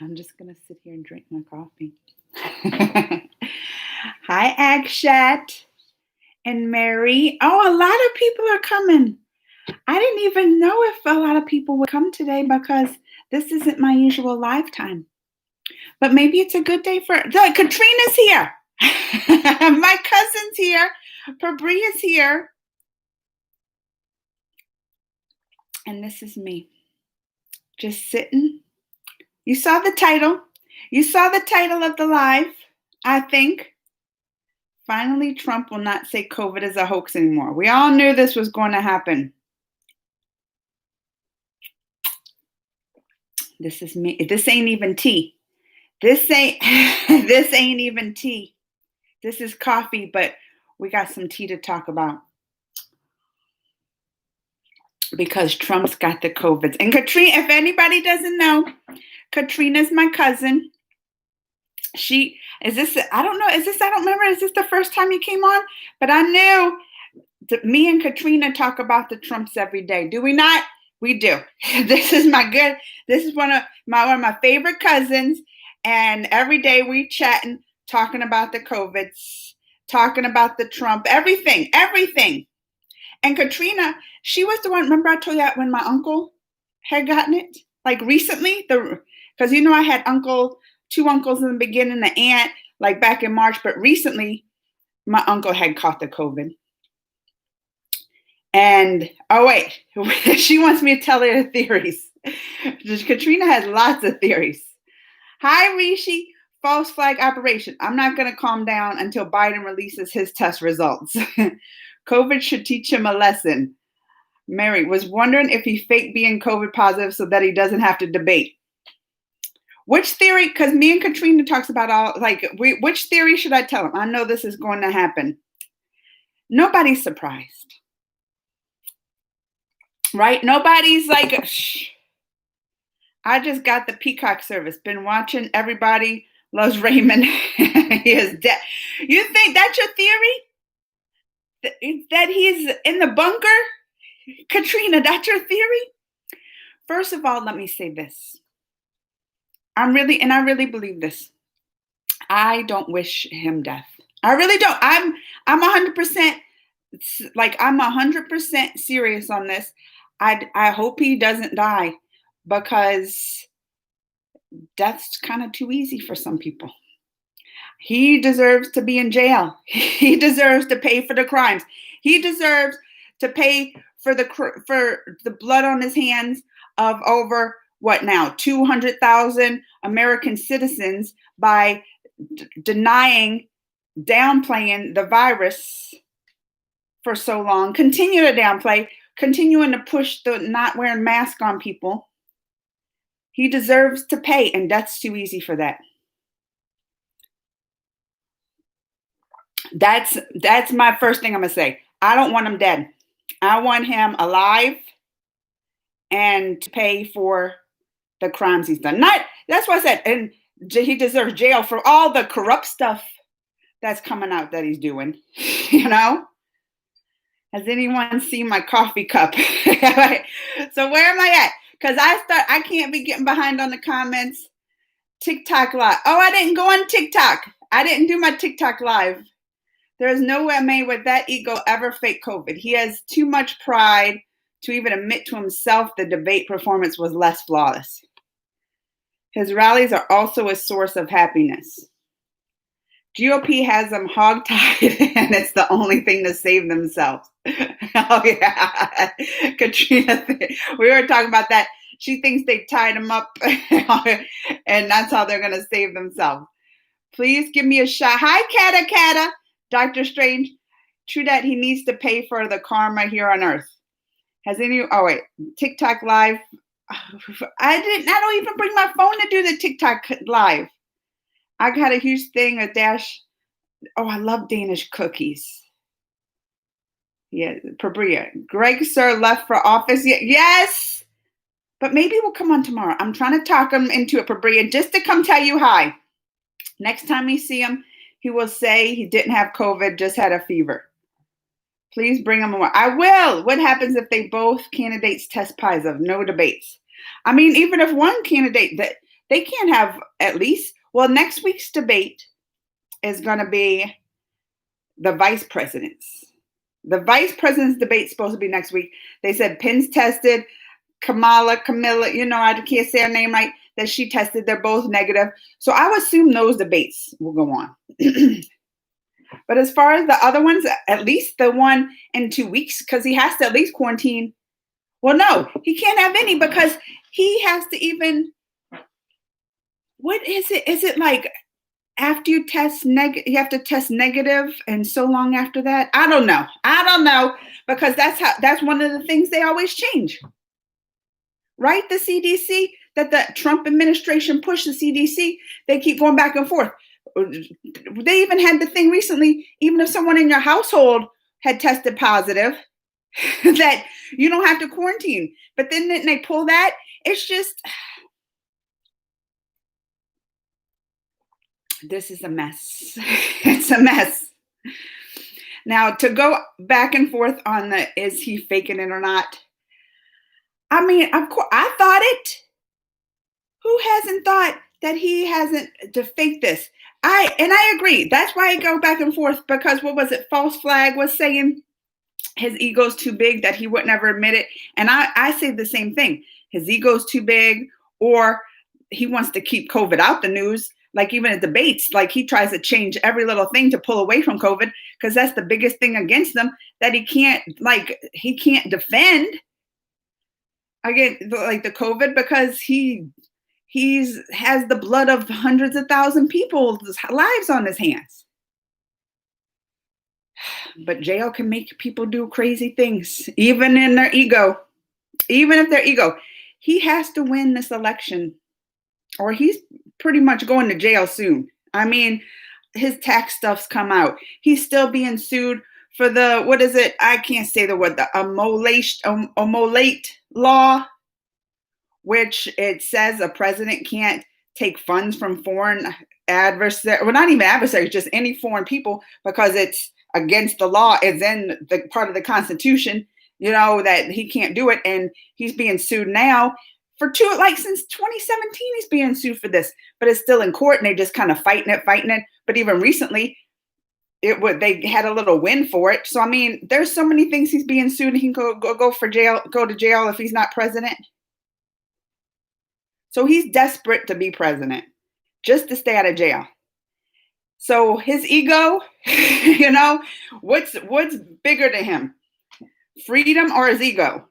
I'm just going to sit here and drink my coffee. Hi, Akshat and Mary. Oh, a lot of people are coming. I didn't even know if a lot of people would come today because this isn't my usual live time. But maybe it's a good day for look, Katrina's here. My cousin's here. Pabria's here. And this is me. Just sitting. You saw the title. You saw the title of the live, I think. Finally, Trump will not say COVID is a hoax anymore. We all knew this was going to happen. This is me. This ain't even tea. This ain't even tea. This is coffee, but we got some tea to talk about. Because Trump's got the COVID. And Katrina, if anybody doesn't know, Katrina's my cousin. I don't remember, is this the first time you came on? But I knew me and Katrina talk about the Trumps every day. Do we not? We do. This is one of my favorite cousins. And every day we chatting, talking about the COVIDs, talking about the Trump, everything. And Katrina, she was the one, remember I told you that when my uncle had gotten it? Like recently, because I had two uncles in the beginning, the aunt, like back in March, but recently my uncle had caught the COVID. And, oh wait, she wants me to tell her theories. Katrina has lots of theories. Hi, Rishi. False flag operation. I'm not going to calm down until Biden releases his test results. COVID should teach him a lesson. Mary was wondering if he faked being COVID positive so that he doesn't have to debate. Which theory? Because me and Katrina talks about which theory should I tell him? I know this is going to happen. Nobody's surprised. Right? Nobody's like, shh. I just got the Peacock service. Been watching Everybody Loves Raymond. He is dead. You think that's your theory? That he's in the bunker? Katrina, that's your theory? First of all, let me say this. I really believe this. I don't wish him death. I really don't. I'm 100% I'm 100% serious on this. I hope he doesn't die because death's kind of too easy for some people. He deserves to be in jail. He deserves to pay for the crimes. He deserves to pay for the blood on his hands of over 200,000 American citizens by downplaying the virus for so long, continue to downplay, continuing to push the not wearing masks on people. He deserves to pay, and that's too easy for that. That's my first thing I'm gonna say. I don't want him dead. I want him alive and to pay for the crimes he's done. That's what I said. And he deserves jail for all the corrupt stuff that's coming out that he's doing. Has anyone seen my coffee cup? So where am I at? Because I can't be getting behind on the comments. TikTok live. Oh, I didn't go on TikTok. I didn't do my TikTok live. There's no way with that ego ever fake COVID. He has too much pride to even admit to himself the debate performance was less flawless. His rallies are also a source of happiness. GOP has them hogtied, and it's the only thing to save themselves. Oh, yeah. Katrina, we were talking about that. She thinks they tied him up, and that's how they're going to save themselves. Please give me a shot. Hi, Kata. Dr. Strange. True that he needs to pay for the karma here on Earth. TikTok live. I don't even bring my phone to do the TikTok live. I got a huge thing, a dash. Oh, I love Danish cookies. Yeah, Pabria. Greg, sir, left for office. Yes. But maybe we'll come on tomorrow. I'm trying to talk him into it, Pabria, just to come tell you hi. Next time we see him, he will say he didn't have COVID, just had a fever. Please bring him more. I will. What happens if both candidates test positive? No debates. I mean, even if one candidate, They can't have at least, well, next week's debate is going to be the vice presidents. The vice president's debate is supposed to be next week. They said Pence tested, Camilla, I can't say her name right, that she tested. They're both negative. So I would assume those debates will go on. But as far as the other ones, at least the one in 2 weeks, because he has to at least quarantine. Well, no, he can't have any because he has to even, what is it? Is it like after you test you have to test negative and so long after that? I don't know because that's one of the things they always change. Right? The CDC, that the Trump administration pushed the CDC, they keep going back and forth. They even had the thing recently, even if someone in your household had tested positive, that you don't have to quarantine. But then they pull that. It's just, this is a mess. It's a mess. Now, to go back and forth on is he faking it or not? I mean, of course, I thought it. Who hasn't thought that he hasn't to fake this? I agree. That's why I go back and forth because what was it? False Flag was saying his ego's too big that he would never admit it. And I say the same thing. His ego's too big, or he wants to keep COVID out the news. Like even at debates, like he tries to change every little thing to pull away from COVID because that's the biggest thing against them that he can't defend against like the COVID because he has the blood of hundreds of thousand people's lives on his hands. But jail can make people do crazy things, even in their ego. Even if their ego, he has to win this election, or he's pretty much going to jail soon. I mean, his tax stuff's come out. He's still being sued for the, what is it? I can't say the word, the Omolate law, which it says a president can't take funds from foreign adversaries, well, not even adversaries, just any foreign people, because it's against the law. It's in the part of the Constitution, that he can't do it. And he's being sued now for since 2017, he's being sued for this, but it's still in court and they just kind of fighting it. But even recently, they had a little win for it. So, I mean, there's so many things he's being sued. He can go to jail if he's not president. So he's desperate to be president just to stay out of jail. So his ego, what's bigger to him? Freedom or his ego?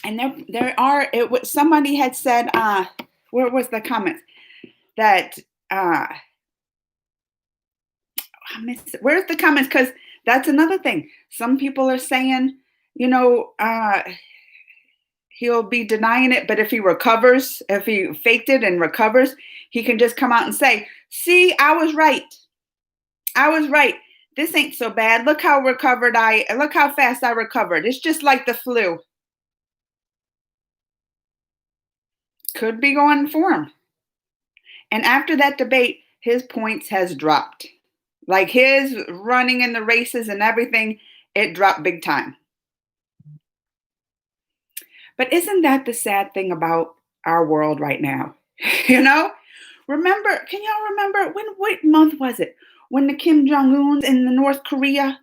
And somebody had said, where was the comments? That, where's the comments? Because that's another thing. Some people are saying, he'll be denying it, but if he recovers, if he faked it and recovers, he can just come out and say, see, I was right. This ain't so bad. Look how fast I recovered. It's just like the flu. Could be going for him. And after that debate, his points has dropped. Like his running in the races and everything, it dropped big time. But isn't that the sad thing about our world right now? Can y'all remember what month was it? When the Kim Jong-un in the North Korea,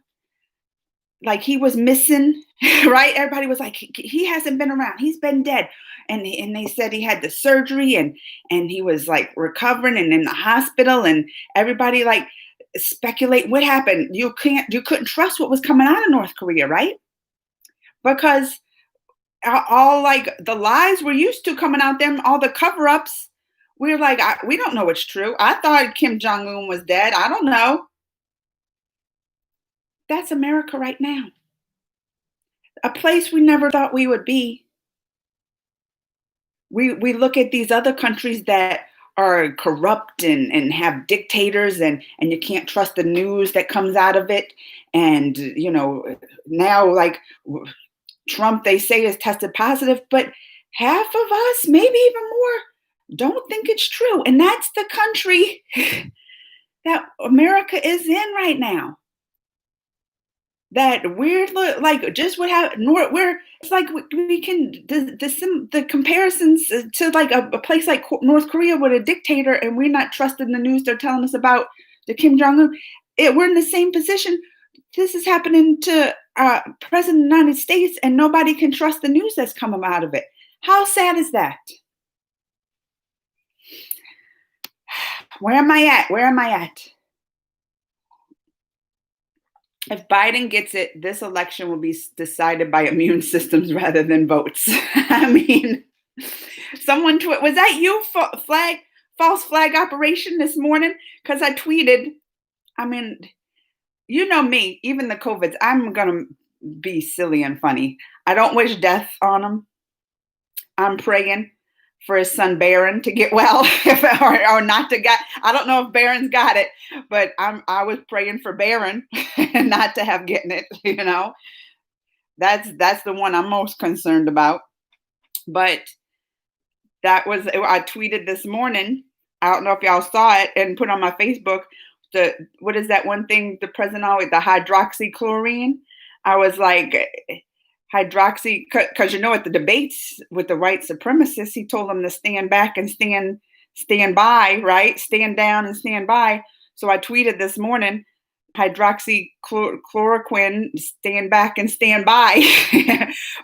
like he was missing, right? Everybody was like, he hasn't been around. He's been dead. And they said he had the surgery and he was like recovering and in the hospital, and everybody like speculate what happened. You couldn't trust what was coming out of North Korea, right? Because all like the lies we're used to coming out there, all the cover-ups, we're like, we don't know what's true. I thought Kim Jong-un was dead. I don't know. That's America right now. A place we never thought we would be. We look at these other countries that are corrupt and have dictators and you can't trust the news that comes out of it. And, now like Trump, they say is tested positive, but half of us, maybe even more, don't think it's true. And that's the country that America is in right now. that weird look, like just what happened. Where it's like we can the comparisons to like a place like North Korea with a dictator, and we're not trusting the news they're telling us about the Kim Jong Un. We're in the same position. This is happening to President of the United States, and nobody can trust the news that's coming out of it. How sad is that? Where am I at? Where am I at? If Biden gets it, this election will be decided by immune systems rather than votes. I mean, someone was that you false flag operation this morning? Because I tweeted. I mean, you know me, even the COVIDs. I'm gonna be silly and funny. I don't wish death on him. I'm praying for his son Barron to get well, or not to get. I don't know if Barron's got it, but I was praying for Barron not to have getting it. You know, that's the one I'm most concerned about. But that was, I tweeted this morning. I don't know if y'all saw it, and put on my Facebook. What is that one thing the president always, the hydroxychloroquine? I was like, hydroxy, because you know at the debates with the white supremacists, he told them to stand back and stand by, right? Stand down and stand by. So I tweeted this morning, hydroxychloroquine, stand back and stand by.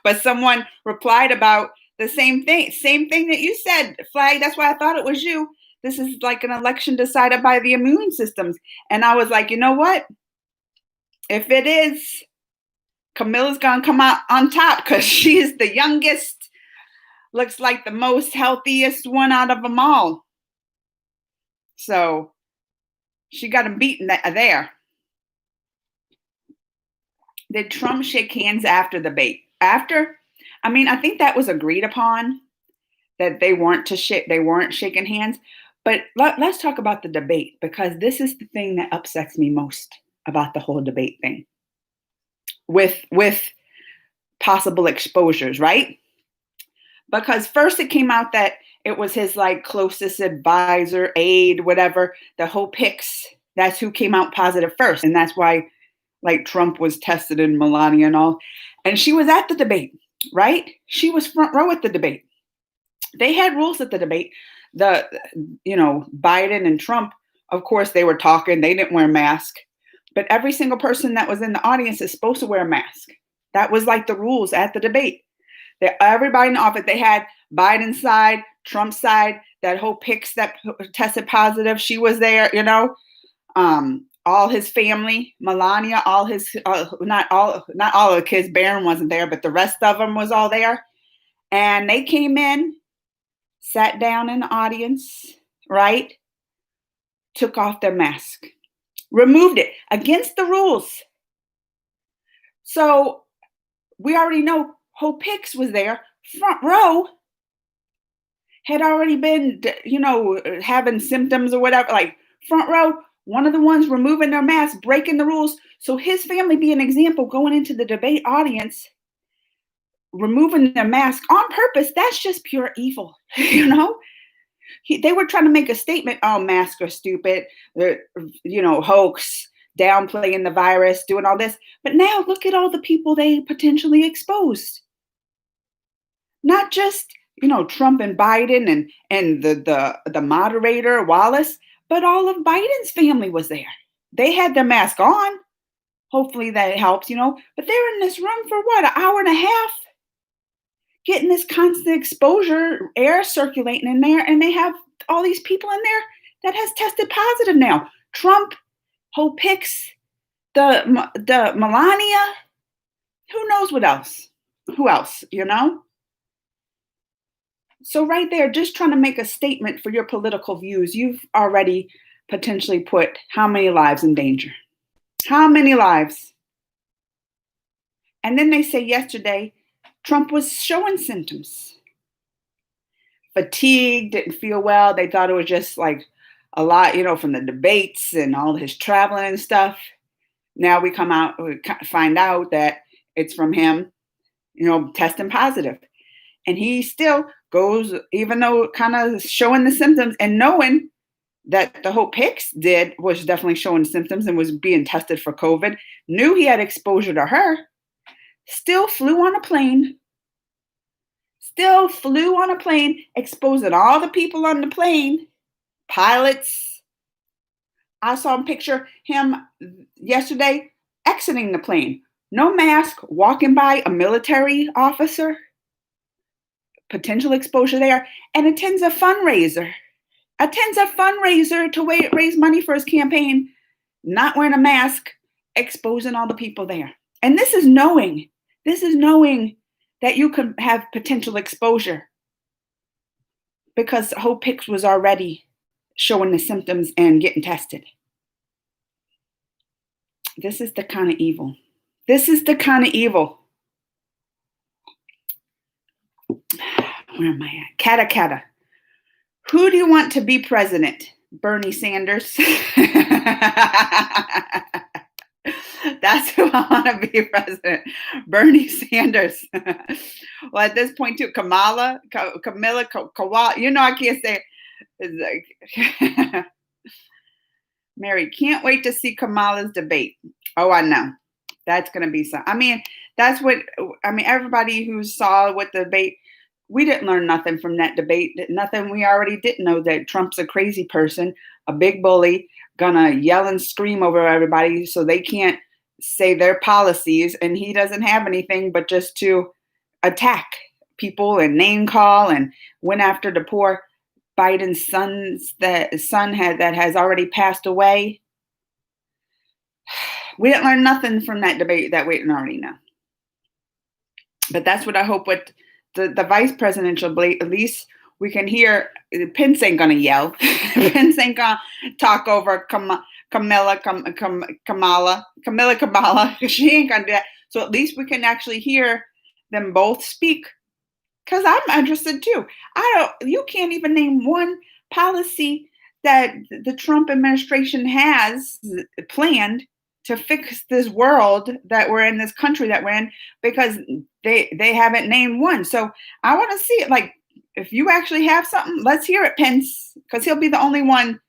But someone replied about the same thing that you said, Flag. That's why I thought it was you. This is like an election decided by the immune systems. And I was like, you know what? If it is, Camilla's gonna come out on top because she is the youngest, looks like the most healthiest one out of them all. So she got him beaten there. Did Trump shake hands after the debate? After? I mean, I think that was agreed upon that they weren't shaking hands. But let's talk about the debate, because this is the thing that upsets me most about the whole debate thing. With possible exposures, right? Because first it came out that it was his like closest advisor, aide, whatever, the Hope Hicks. That's who came out positive first. And that's why like Trump was tested in Melania and all. And she was at the debate, right? She was front row at the debate. They had rules at the debate. Biden and Trump, of course, they were talking. They didn't wear a mask. But every single person that was in the audience is supposed to wear a mask. That was like the rules at the debate. Everybody in the office, they had Biden's side, Trump's side, that Hope Hicks that tested positive. She was there, all his family, Melania, all his, not all of the kids, Barron wasn't there, but the rest of them was all there. And they came in, sat down in the audience, right? Took off their mask. Removed it against the rules. So we already know Hope Hicks was there, front row, had already been, having symptoms or whatever, like front row, one of the ones removing their mask, breaking the rules. So his family be an example going into the debate audience, removing their mask on purpose. That's just pure evil, They were trying to make a statement. Oh, masks are stupid. They're, hoax, downplaying the virus, doing all this. But now look at all the people they potentially exposed. Not just, Trump and Biden and the moderator, Wallace, but all of Biden's family was there. They had their mask on. Hopefully that helps, But they were in this room for what, an hour and a half? Getting this constant exposure, air circulating in there, and they have all these people in there that has tested positive now. Trump, Hope Hicks, the Melania, who knows what else? Who else, So right there, just trying to make a statement for your political views, you've already potentially put how many lives in danger? How many lives? And then they say yesterday, Trump was showing symptoms. Fatigue, didn't feel well. They thought it was just like a lot, from the debates and all his traveling and stuff. Now we find out that it's from him, testing positive. And he still goes, even though kind of showing the symptoms and knowing that the Hope Hicks did was definitely showing symptoms and was being tested for COVID, knew he had exposure to her, still flew on a plane, exposing all the people on the plane, pilots. I saw him picture him yesterday exiting the plane. No mask, walking by a military officer, potential exposure there, and attends a fundraiser. To raise money for his campaign, not wearing a mask, exposing all the people there. And this is knowing that you could have potential exposure because Hope Hicks was already showing the symptoms and getting tested. This is the kind of evil. Where am I at? Kata. Who do you want to be president? Bernie Sanders. That's who I want to be president. Bernie Sanders. Well, at this point, too, Kamala, I can't say it. It's like Mary, can't wait to see Kamala's debate. Oh, I know. That's going to be some. Everybody who saw what the debate, we didn't learn nothing from that debate. Nothing we already didn't know, that Trump's a crazy person, a big bully, gonna yell and scream over everybody so they can't say their policies, and he doesn't have anything but just to attack people and name call and went after the poor Biden's son that has already passed away. We didn't learn nothing from that debate that we didn't already know. But that's what I hope with the vice presidential debate. At least we can hear. Pence ain't gonna yell. Pence ain't gonna talk over Kamala. She ain't gonna do that. So at least we can actually hear them both speak. Because I'm interested too. You can't even name one policy that the Trump administration has planned to fix this world that we're in, this country that we're in, because they haven't named one. So I want to see it. Like, if you actually have something, let's hear it, Pence, because he'll be the only one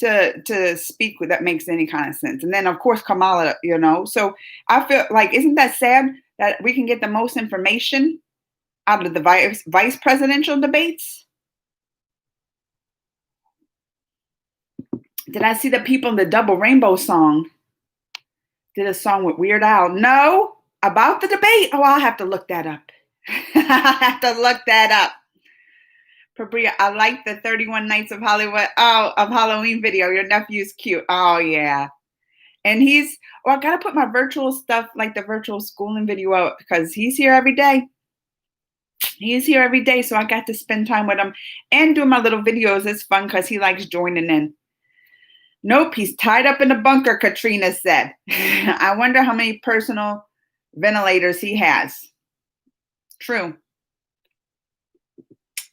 to speak that makes any kind of sense. And then, of course, Kamala, So I feel like, isn't that sad that we can get the most information out of the vice presidential debates? Did I see the people in the Double Rainbow song did a song with Weird Al? No, about the debate. Oh, I'll have to look that up. Fabria, I like the 31 Nights of Hollywood, of Halloween video. Your nephew's cute. Oh, yeah. And I got to put my virtual stuff, like the virtual schooling video out, because he's here every day. So I got to spend time with him and do my little videos. It's fun because he likes joining in. Nope, he's tied up in a bunker, Katrina said. I wonder how many personal ventilators he has. True.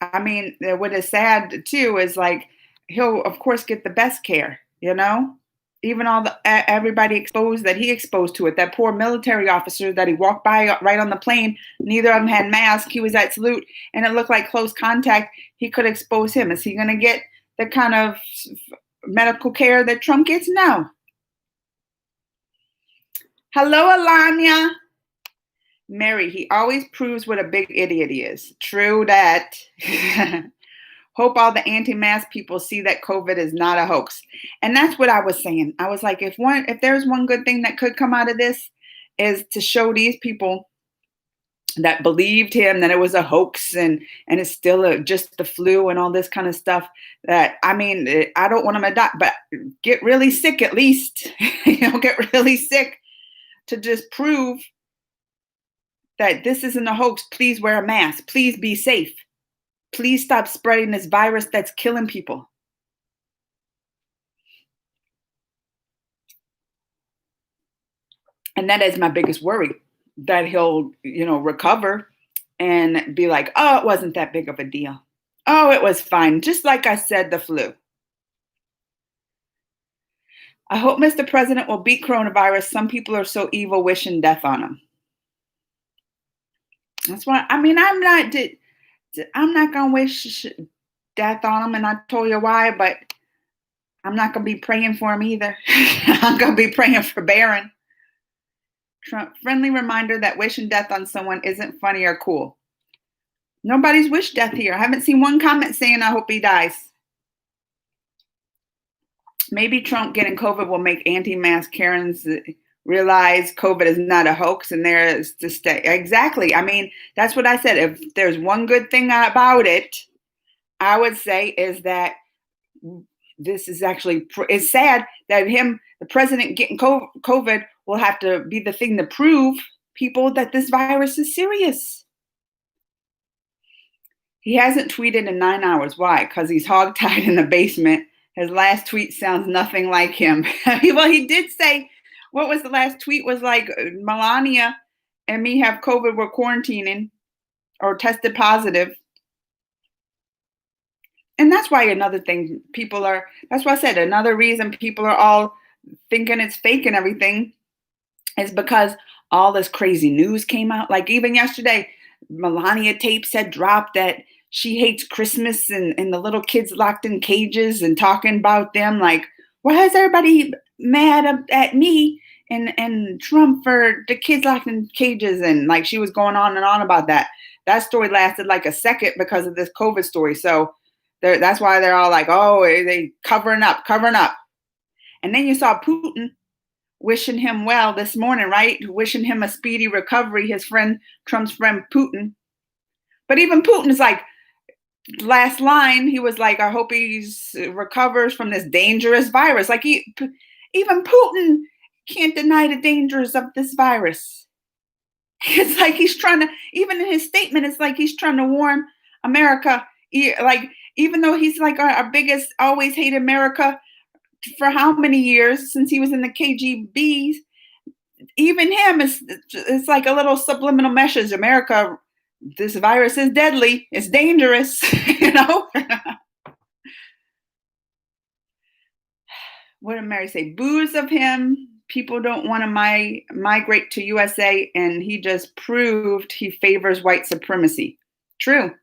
I mean, what is sad too is, like, he'll of course get the best care, even everybody he exposed to it. That poor military officer that he walked by right on the plane, neither of them had masks. He was at salute and it looked like close contact. He could expose him. Is he going to get the kind of medical care that Trump gets? No. Hello, Alanya. Mary, he always proves what a big idiot he is. True that. Hope all the anti-mask people see that COVID is not a hoax. And that's what I was saying. I was like, if there's one good thing that could come out of this, is to show these people that believed him that it was a hoax and it's still just the flu and all this kind of stuff, that, I mean, I don't want them to die, but get really sick at least. Get really sick to just prove that this isn't a hoax. Please wear a mask. Please be safe. Please stop spreading this virus that's killing people. And that is my biggest worry, that he'll, recover and be like, oh, it wasn't that big of a deal. Oh, it was fine. Just like I said, the flu. I hope Mr. President will beat coronavirus. Some people are so evil, wishing death on him. That's why, I mean, I'm not going to wish death on him, and I told you why, but I'm not going to be praying for him either. I'm going to be praying for Barron. Trump, friendly reminder that wishing death on someone isn't funny or cool. Nobody's wished death here. I haven't seen one comment saying, I hope he dies. Maybe Trump getting COVID will make anti-mask Karens realize COVID is not a hoax and there is to stay. Exactly. I mean, that's what I said. If there's one good thing about it, I would say is that this is actually, it's sad that the president getting COVID will have to be the thing to prove people that this virus is serious. He hasn't tweeted in 9 hours. Why? Because he's hogtied in the basement. His last tweet sounds nothing like him. Well, he did say, what was the last tweet? Was like Melania and me have COVID, we're quarantining or tested positive. And that's why another thing that's why I said another reason people are all thinking it's fake and everything is because all this crazy news came out. Like even yesterday, Melania tapes had dropped that she hates Christmas and the little kids locked in cages and talking about them. Like, why is everybody mad at me and Trump for the kids locked in cages? And like she was going on and on about that. That story lasted like a second because of this COVID story. So that's why they're all like, oh, they covering up. And then you saw Putin wishing him well this morning, right? Wishing him a speedy recovery, Trump's friend Putin. But even Putin is like, last line, he was like, I hope he recovers from this dangerous virus. Like even Putin can't deny the dangers of this virus. It's like he's trying to, even in his statement, it's like he's trying to warn America, like, even though he's like our biggest, always hate America for how many years since he was in the KGB, even him it's like a little subliminal message. America, this virus is deadly. It's dangerous, What did Mary say? Boos of him. People don't want to migrate to USA, and he just proved he favors white supremacy. True.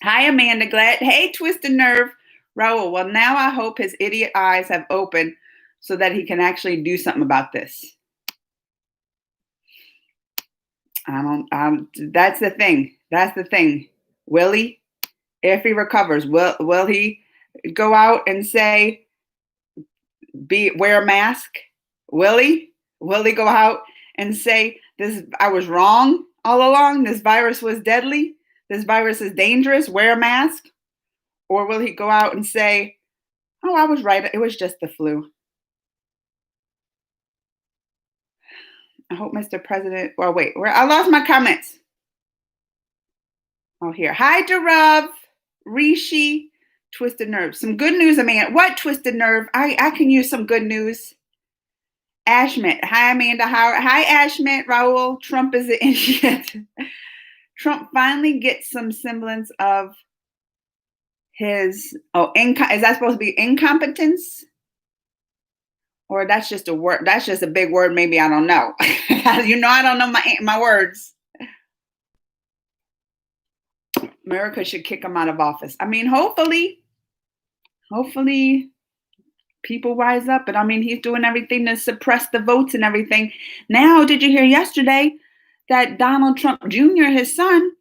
Hi, Amanda Glad. Hey, Twisted Nerve. Raul, well, now I hope his idiot eyes have opened so that he can actually do something about this. That's the thing. Will he, if he recovers, will he go out and say, wear a mask? Will he go out and say, I was wrong all along. This virus was deadly. This virus is dangerous. Wear a mask. Or will he go out and say, oh, I was right. It was just the flu. I hope Mr. President, well, wait, I lost my comments. Oh, here. Hi, Darav, Rishi, Twisted Nerve. Some good news, Amanda. What Twisted Nerve? I can use some good news. Ashmit. Hi, Amanda Howard. Hi, Ashmit. Raul. Trump is an idiot. Trump finally gets some semblance of his, is that supposed to be incompetence? Or that's just a word. That's just a big word. Maybe I don't know. I don't know my words. America should kick him out of office. I mean, hopefully people rise up. But I mean, he's doing everything to suppress the votes and everything. Now, did you hear yesterday that Donald Trump Jr., his son,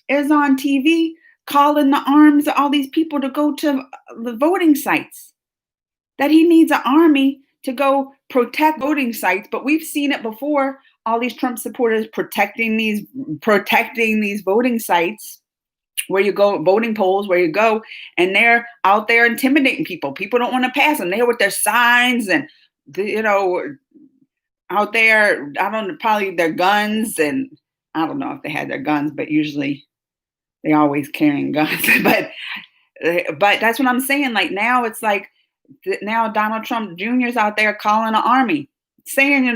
is on TV calling the arms of all these people to go to the voting sites? That he needs an army to go protect voting sites. But we've seen it before. All these Trump supporters protecting these voting sites where you go, voting polls where you go, and they're out there intimidating people. People don't want to pass them. They're with their signs and, out there, I don't know, probably their guns. And I don't know if they had their guns, but usually they always carrying guns. but that's what I'm saying. Like now it's like, now Donald Trump Jr. is out there calling an army, saying,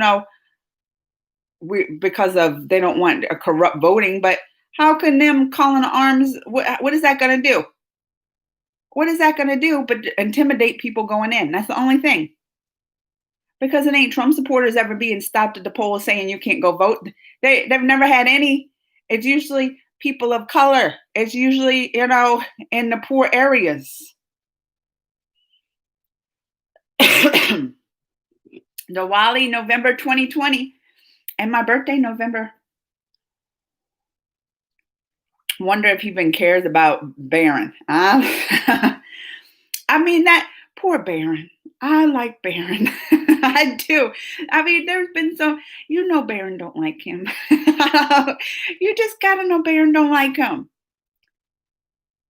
because of they don't want a corrupt voting. But how can them calling arms? What is that going to do? What is that going to do? But intimidate people going in. That's the only thing. Because it ain't Trump supporters ever being stopped at the polls saying you can't go vote. They've never had any. It's usually people of color. It's usually in the poor areas. Diwali, November 2020, and my birthday, November. Wonder if he even cares about Baron. I mean, that poor Baron. I like Baron. I do. I mean, there's been so Baron don't like him. You just gotta know Baron don't like him.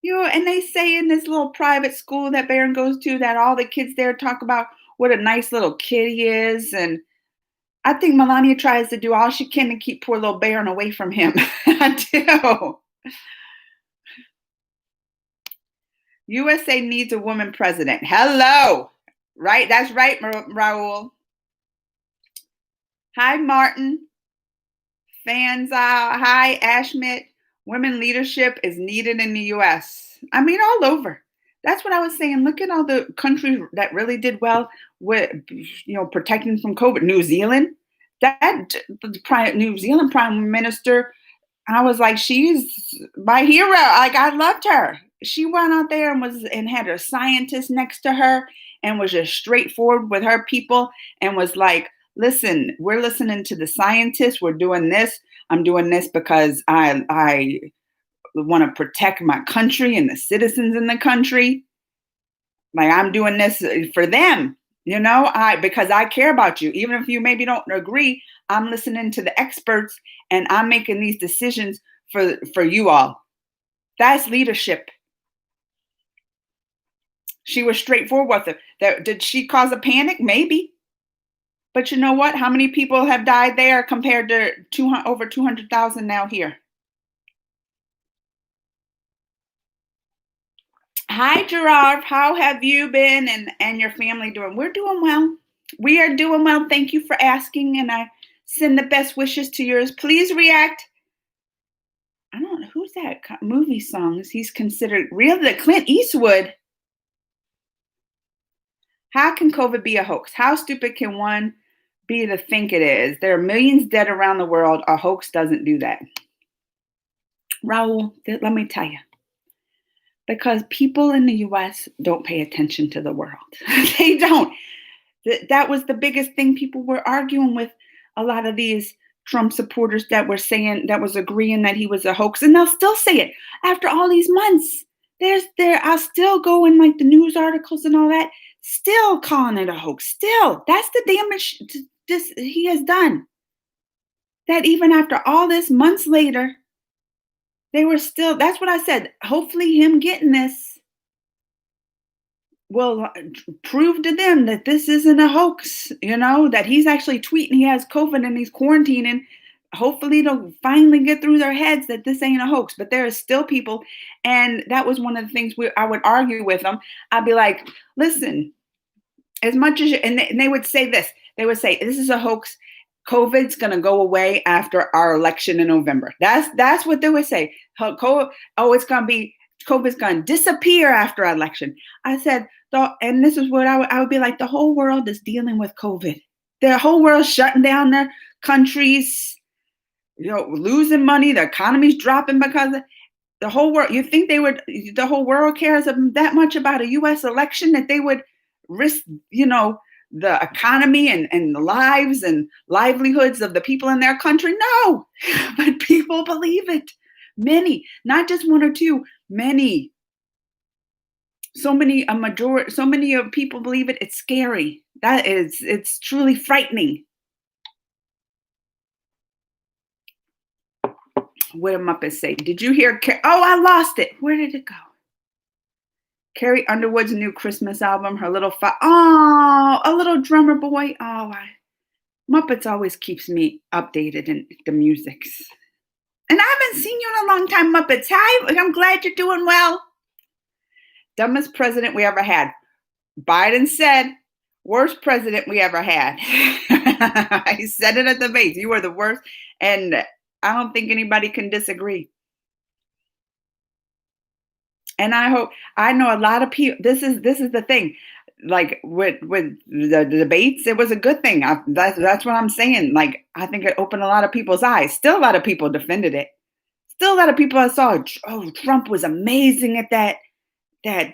And they say in this little private school that Baron goes to that all the kids there talk about what a nice little kid he is. And I think Melania tries to do all she can to keep poor little Baron away from him. I do. USA needs a woman president. Hello. Right? That's right, Raul. Hi, Martin. Fans. Hi, Ashmit. Women leadership is needed in the US. I mean, all over. That's what I was saying. Look at all the countries that really did well with, protecting from COVID. New Zealand, New Zealand Prime Minister, I was like, she's my hero. Like, I loved her. She went out there and had a scientist next to her and was just straightforward with her people and was like, listen, we're listening to the scientists. We're doing this. I'm doing this because I want to protect my country and the citizens in the country. Like, I'm doing this for them, because I care about you. Even if you maybe don't agree, I'm listening to the experts and I'm making these decisions for you all. That's leadership. She was straightforward with it. Did she cause a panic? Maybe. But you know what? How many people have died there compared to over 200,000 now here? Hi, Gerard. How have you been and your family doing? We're doing well. We are doing well. Thank you for asking. And I send the best wishes to yours. Please react. I don't know. Who's that movie songs? He's considered really Clint Eastwood. How can COVID be a hoax? How stupid can one be to think it is? There are millions dead around the world. A hoax doesn't do that. Raul, let me tell you. Because people in the US don't pay attention to the world. They don't. That was the biggest thing people were arguing with a lot of these Trump supporters that were saying, that was agreeing that he was a hoax. And they'll still say it after all these months. I'll still go in like the news articles and all that, still calling it a hoax. Still, that's the damage he has done. That even after all this months later, they were still, that's what I said. Hopefully him getting this will prove to them that this isn't a hoax, that he's actually tweeting he has COVID and he's quarantining. Hopefully they'll finally get through their heads that this ain't a hoax, but there are still people. And that was one of the things I would argue with them. I'd be like, listen, as much as and they would say this, they would say, this is a hoax. COVID's going to go away after our election in November. That's what they would say. COVID's going to disappear after our election. I said, and this is what I would be like, the whole world is dealing with COVID. The whole world's shutting down their countries, losing money. The economy's dropping because of the whole world. You think the whole world cares that much about a U.S. election that they would risk, the economy and the lives and livelihoods of the people in their country? No, but people believe it. Many, not just one or two, many. So many of people believe it. It's scary. It's truly frightening. What did Muppet say? Did you hear? I lost it. Where did it go? Carrie Underwood's new Christmas album, her little a little drummer boy. Muppets always keeps me updated in the musics. And I haven't seen you in a long time, Muppets. Hi, I'm glad you're doing well. Dumbest president we ever had. Biden said, worst president we ever had. I said it at the base. You were the worst. And I don't think anybody can disagree. And I know a lot of people, this is the thing, like with the debates, it was a good thing. That's what I'm saying. Like, I think it opened a lot of people's eyes. Still a lot of people defended it. Still a lot of people I saw, Trump was amazing at that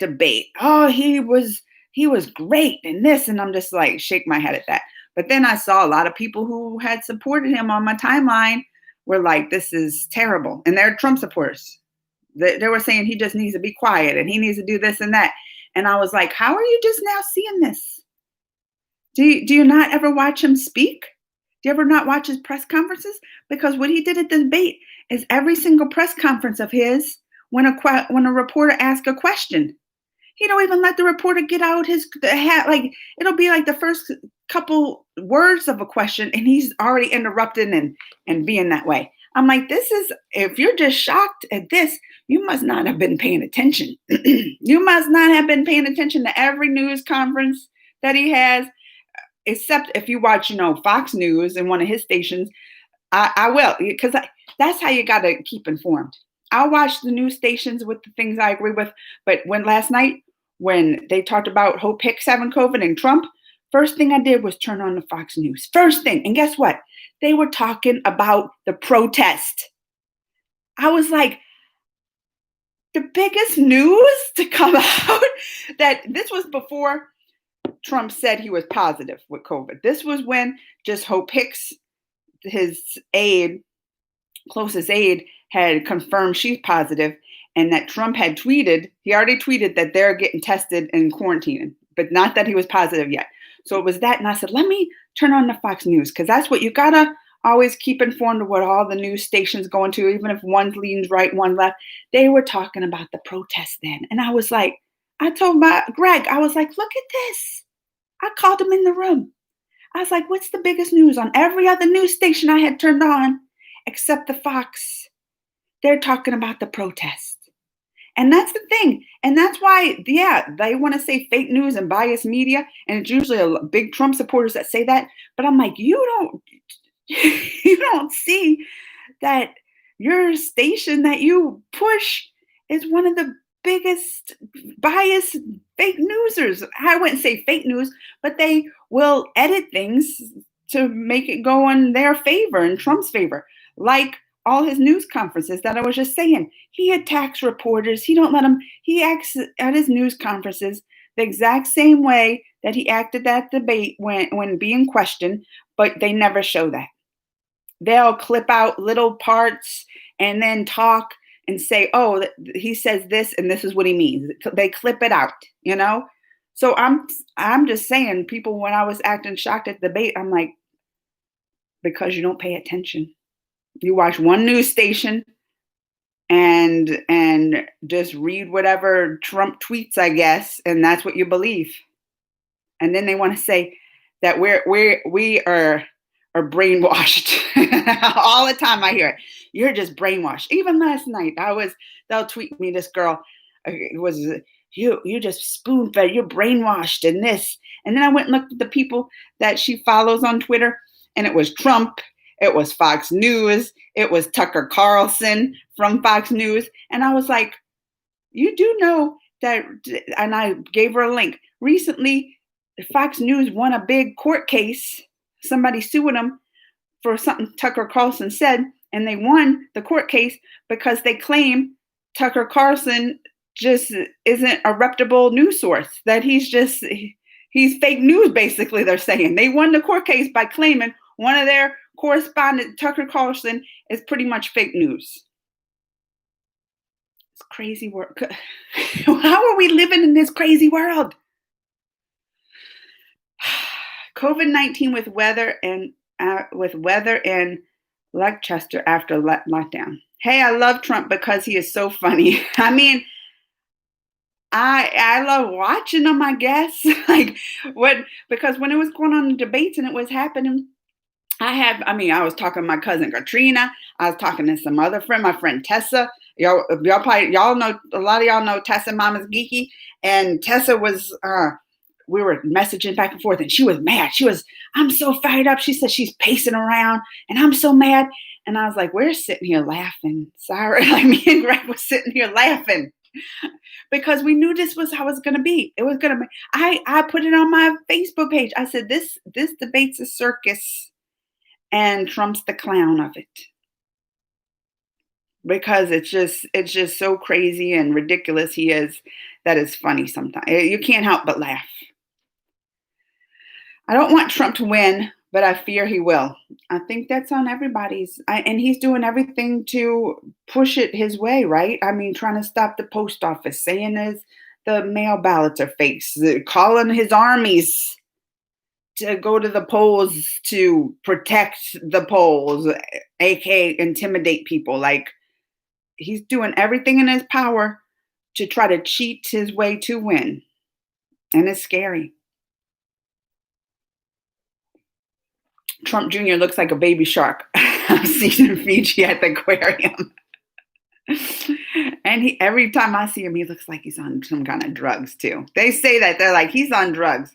debate. He he was great and this, and I'm just like shake my head at that. But then I saw a lot of people who had supported him on my timeline were like, this is terrible. And they're Trump supporters. They were saying he just needs to be quiet and he needs to do this and that. And I was like, how are you just now seeing this? Do you not ever watch him speak? Do you ever not watch his press conferences? Because what he did at the debate is every single press conference of his, when a reporter asks a question, he don't even let the reporter get out his hat. Like it'll be like the first couple words of a question, and he's already interrupting and being that way. I'm like, this is if you're just shocked at this, you must not have been paying attention. You must not have been paying attention to every news conference that he has, except if you watch, Fox News and one of his stations. I will, because that's how you got to keep informed. I'll watch the news stations with the things I agree with. But when last night, when they talked about Hope Hicks having COVID and Trump, first thing I did was turn on the Fox News. First thing. And guess what? They were talking about the protest. I was like, the biggest news to come out that this was before Trump said he was positive with COVID. This was when just Hope Hicks, his closest aide, had confirmed she's positive, and that Trump had tweeted, he already tweeted that they're getting tested and quarantining, but not that he was positive yet. So it was that, and I said, let me turn on the Fox News, because that's what you gotta always keep informed of what all the news stations going to, even if one leans right, one left. They were talking about the protest then. And I was like, I told Greg, I was like, look at this. I called him in the room. I was like, what's the biggest news? On every other news station I had turned on, except the Fox, they're talking about the protest. And that's the thing. And that's why, they want to say fake news and biased media. And it's usually a big Trump supporters that say that. But I'm like, you don't see that your station that you push is one of the biggest biased fake newsers. I wouldn't say fake news, but they will edit things to make it go in their favor and Trump's favor. Like all his news conferences that I was just saying. He attacks reporters. He acts at his news conferences the exact same way that he acted that debate when being questioned, but they never show that. They'll clip out little parts and then talk and say, oh, he says this and this is what he means. They clip it out, So I'm just saying, people, when I was acting shocked at the debate, I'm like, because you don't pay attention. You watch one news station and just read whatever Trump tweets, I guess, and that's what you believe. And then they want to say that we are brainwashed. All the time I hear it. You're just brainwashed. Even last night, they'll tweet me, this girl, it was, you just spoon fed, you're brainwashed and this. And then I went and looked at the people that she follows on Twitter, and it was Trump, it was Fox News, it was Tucker Carlson from Fox News. And I was like, you do know that, and I gave her a link. Recently, Fox News won a big court case, somebody suing them for something Tucker Carlson said, and they won the court case because they claim Tucker Carlson just isn't a reputable news source, that he's fake news, basically, they're saying. They won the court case by claiming one of their correspondents, Tucker Carlson, is pretty much fake news. It's crazy work. How are we living in this crazy world? COVID-19 with weather and Leicester after lockdown. Hey, I love Trump because he is so funny. I mean, I love watching them, I guess. Because when it was going on in debates and it was happening, I was talking to my cousin Katrina. I was talking to some other friend, my friend Tessa. Y'all know, a lot of y'all know Tessa Mama's Geeky. And Tessa was, we were messaging back and forth, and she was mad. I'm so fired up. She said she's pacing around, and I'm so mad. And I was like, we're sitting here laughing. Sorry, me and Greg was sitting here laughing because we knew this was how it was going to be. It was going to be. I put it on my Facebook page. I said, this debate's a circus, and Trump's the clown of it. because it's just so crazy and ridiculous he is that it's funny sometimes. You can't help but laugh. I don't want Trump to win, but I fear he will. I think that's on everybody's, and he's doing everything to push it his way, right? I mean, trying to stop the post office, saying the mail ballots are fakes, calling his armies to go to the polls to protect the polls, aka intimidate people. Like he's doing everything in his power to try to cheat his way to win, and it's scary. Trump Jr. looks like a baby shark I've seen in Fiji at the aquarium. And every time I see him, he looks like he's on some kind of drugs too. They say that they're like, he's on drugs.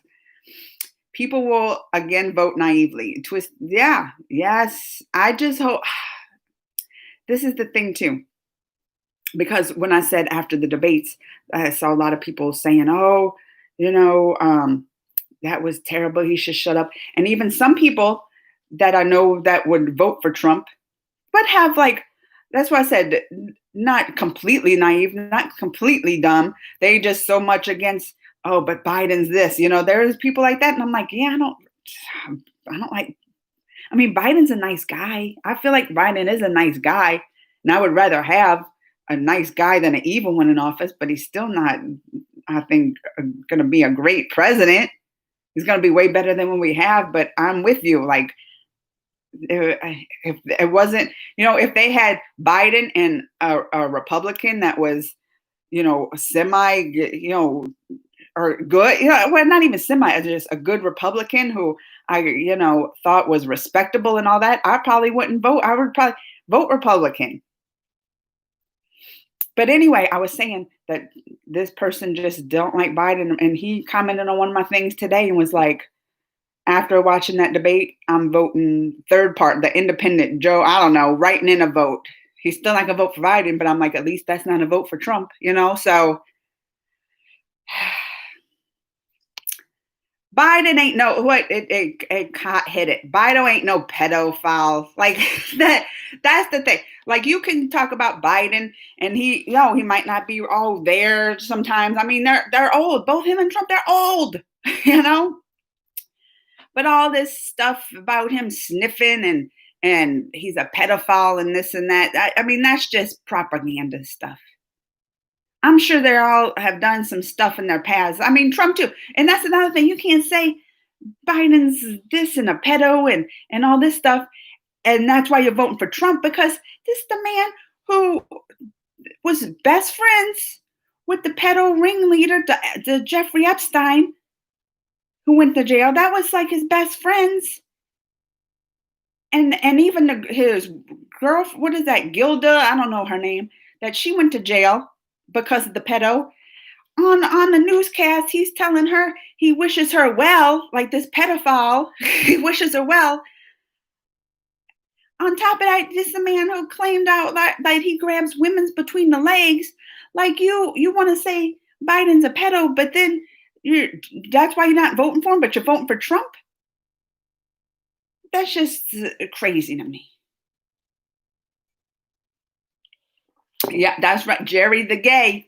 People will again vote naively. Twist, yeah, yes. I just hope this is the thing too. Because when I said after the debates, I saw a lot of people saying, oh, you know, that was terrible. He should shut up. And even some people that I know that would vote for Trump, but have like, that's why I said not completely naive, not completely dumb. They just so much against, oh, but Biden's this, there's people like that. And I'm like, yeah, I don't like, I mean, Biden's a nice guy. I feel like Biden is a nice guy. And I would rather have a nice guy than an evil one in office, but he's still not, I think, going to be a great president. He's going to be way better than what we have, but I'm with you. Like, if it wasn't, if they had Biden and a Republican that was, semi, or good, well, not even semi, just a good Republican who I, thought was respectable and all that, I probably wouldn't vote. I would probably vote Republican. But anyway, I was saying that this person just don't like Biden, and he commented on one of my things today and was like, after watching that debate, I'm voting third part, the independent Joe, I don't know, writing in a vote. He's still not gonna vote for Biden, but I'm like, at least that's not a vote for Trump, so Biden ain't no what it hit it. Biden ain't no pedophile. Like that's the thing. Like you can talk about Biden and he might not be all there sometimes. I mean, they're old. Both him and Trump, they're old, But all this stuff about him sniffing and he's a pedophile and this and that. I mean, that's just propaganda stuff. I'm sure they all have done some stuff in their past. I mean, Trump too. And that's another thing. You can't say Biden's this and a pedo and all this stuff. And that's why you're voting for Trump, because this is the man who was best friends with the pedo ringleader, the Jeffrey Epstein, who went to jail. That was like his best friends. And even his girl, what is that, Gilda? I don't know her name, that she went to jail because of the pedo. On the newscast, he's telling her he wishes her well, like this pedophile, he wishes her well. On top of that, this is a man who claimed out that he grabs women's between the legs. Like you want to say Biden's a pedo, but then that's why you're not voting for him, but you're voting for Trump? That's just crazy to me. Yeah, that's right. Jerry the gay.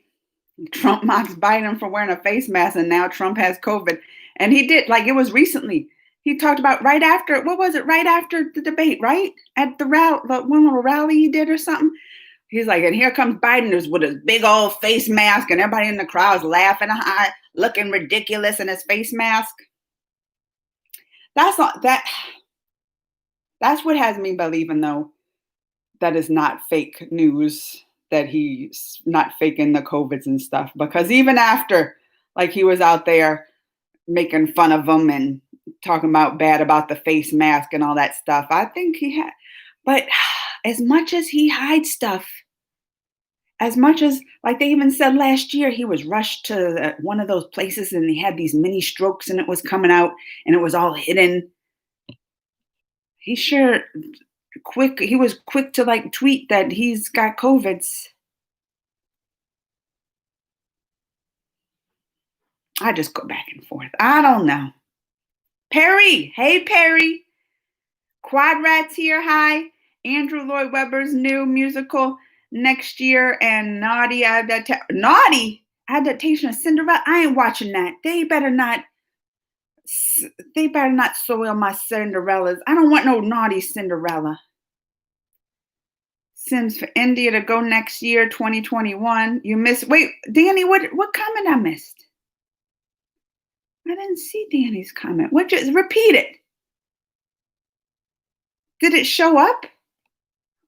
Trump mocks Biden for wearing a face mask, and now Trump has COVID. And he did, like, it was recently. He talked about right after, what was it? Right after the debate, right? At the rally, one little rally he did or something. He's like, and here comes Biden with his big old face mask, and everybody in the crowd's laughing, looking ridiculous in his face mask. That's not that. That's what has me believing, though, that is not fake news, that he's not faking the COVIDs and stuff. Because even after, like, he was out there making fun of them and talking bad about the face mask and all that stuff, I think he had. But as much as he hides stuff, as much as, like they even said last year, he was rushed to one of those places and he had these mini strokes and it was coming out and it was all hidden. He was quick to like tweet that he's got COVIDs. I just go back and forth. I don't know. Perry, hey Perry. Quad Rats here, hi. Andrew Lloyd Webber's new musical, next year, and naughty adaptation of Cinderella. I ain't watching that. They better not soil my Cinderellas. I don't want no naughty Cinderella. Sims for India to go next year, 2021. You missed. Wait, Danny, what comment I missed? I didn't see Danny's comment. What? Just repeat it. Did it show up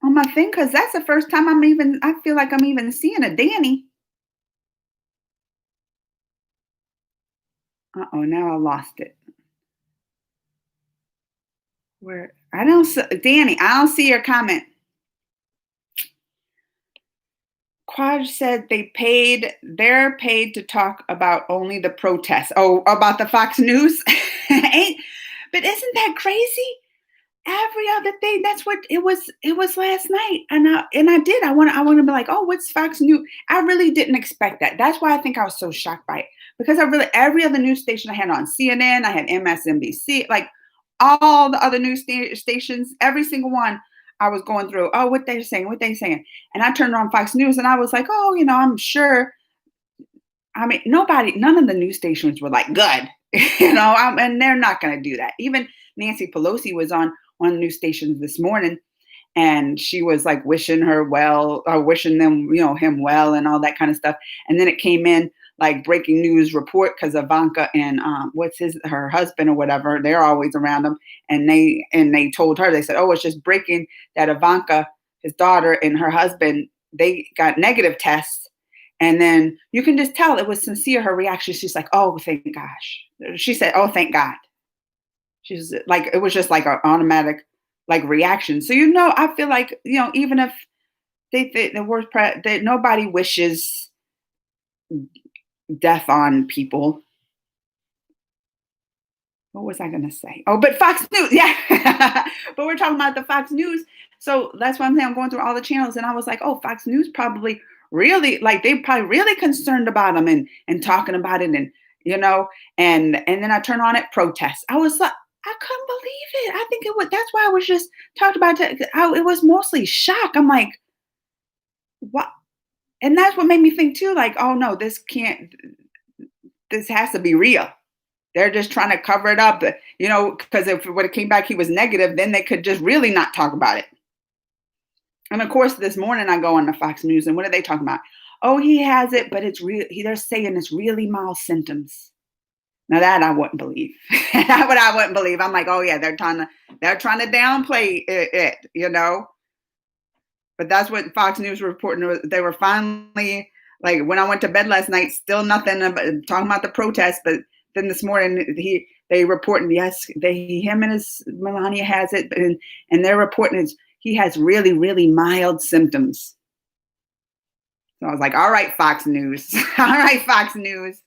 on my thing? Because that's the first time I feel like I'm even seeing a Danny. Uh-oh, now I lost it. Where? I don't see, Danny, I don't see your comment. Quad said they're paid to talk about only the protests. Oh, about the Fox News? But isn't that crazy? Every other thing, that's what it was last night. I want to be like, oh, what's Fox News? I really didn't expect that. That's why I think I was so shocked by it. Because every other news station I had on CNN, I had MSNBC, like all the other stations, every single one I was going through, oh, what they saying. And I turned on Fox News and I was like, oh, I'm sure. I mean, none of the news stations were like good, and they're not going to do that. Even Nancy Pelosi was on one of the news stations this morning, and she was like wishing her well, or wishing them, him well, and all that kind of stuff. And then it came in like breaking news report because Ivanka and her husband or whatever, they're always around him, and they told her, they said, oh, it's just breaking that Ivanka, his daughter, and her husband, they got negative tests. And then you can just tell it was sincere, her reaction. She's like, oh, thank gosh. She said, oh, thank God. She's like, it was just like an automatic like reaction. So, I feel like, even if the worst, that nobody wishes death on people. What was I going to say? Oh, but Fox News. Yeah. But we're talking about the Fox News. So that's why I'm saying I'm going through all the channels. And I was like, oh, Fox News probably really, like, they probably really concerned about them and talking about it. And, and then I turn on it, protests. I was like, I couldn't believe it. I think that's why I was just talked about it. It was mostly shock. I'm like, what? And that's what made me think too, like, oh no, this has to be real. They're just trying to cover it up, because when it came back, he was negative, then they could just really not talk about it. And of course, this morning I go on the Fox News, and what are they talking about? Oh, he has it, but it's real. They're saying it's really mild symptoms. Now that I wouldn't believe. That's what I wouldn't believe. I'm like, oh yeah, they're trying to downplay it, But that's what Fox News were reporting. They were finally, like, when I went to bed last night, still nothing about, talking about the protests. But then this morning, they reporting, yes, him and his Melania has it, and they're reporting he has really, really mild symptoms. So I was like, all right, Fox News. All right, Fox News.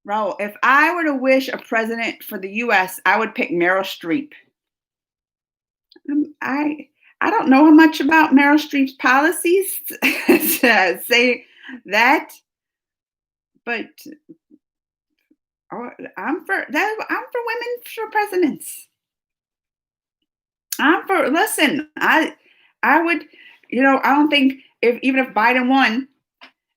Raul, if I were to wish a president for the U.S., I would pick Meryl Streep. I don't know much about Meryl Streep's policies to say that, but I'm for women for presidents. Listen, I would, I don't think even if Biden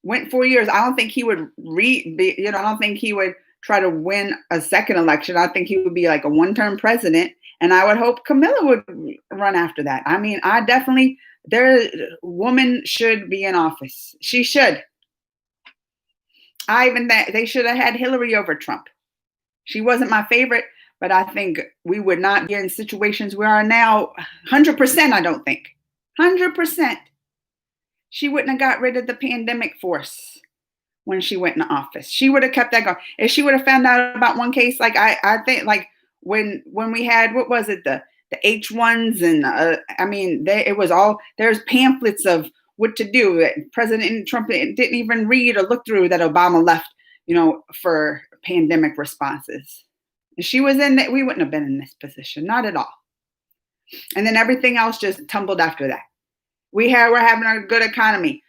went 4 years, I don't think he would I don't think he would try to win a second election. I think he would be like a one-term president, and I would hope Camilla would run after that. I mean, woman should be in office. She should. They should have had Hillary over Trump. She wasn't my favorite, but I think we would not be in situations we are now. 100%, I don't think. 100%. She wouldn't have got rid of the pandemic force when she went in office. She would have kept that going. If she would have found out about one case, like I think, like when we had, what was it, the H1s, and it was all, there's pamphlets of what to do. President Trump didn't even read or look through that Obama left, for pandemic responses. If she was in that, we wouldn't have been in this position, not at all. And then everything else just tumbled after that. We're having a good economy.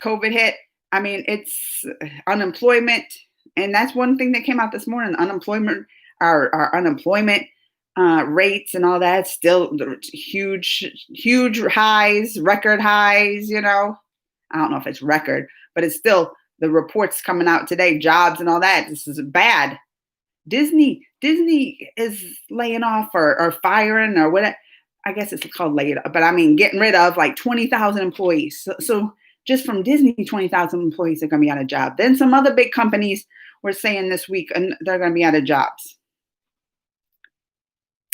COVID hit. I mean, it's unemployment. And that's one thing that came out this morning. Unemployment, our unemployment rates and all that. Still huge highs, record highs. I don't know if it's record, but it's still the reports coming out today, jobs and all that. This is bad. Disney is laying off or firing or whatever. I guess it's called laid off, but I mean getting rid of like 20,000 employees. So just from Disney, 20,000 employees are going to be out of job. Then some other big companies were saying this week and they're going to be out of jobs.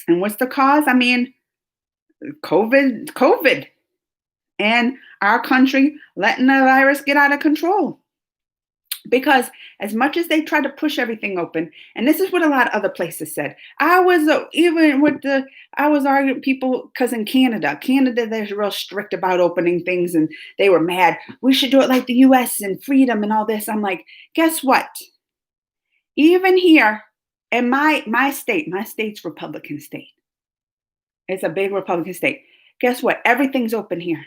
And what's the cause? I mean, COVID, and our country letting the virus get out of control. Because as much as they try to push everything open, and this is what a lot of other places said. I was arguing people because in Canada, they're real strict about opening things, and they were mad. We should do it like the U.S. and freedom and all this. I'm like, guess what? Even here in my state's Republican state. It's a big Republican state. Guess what? Everything's open here.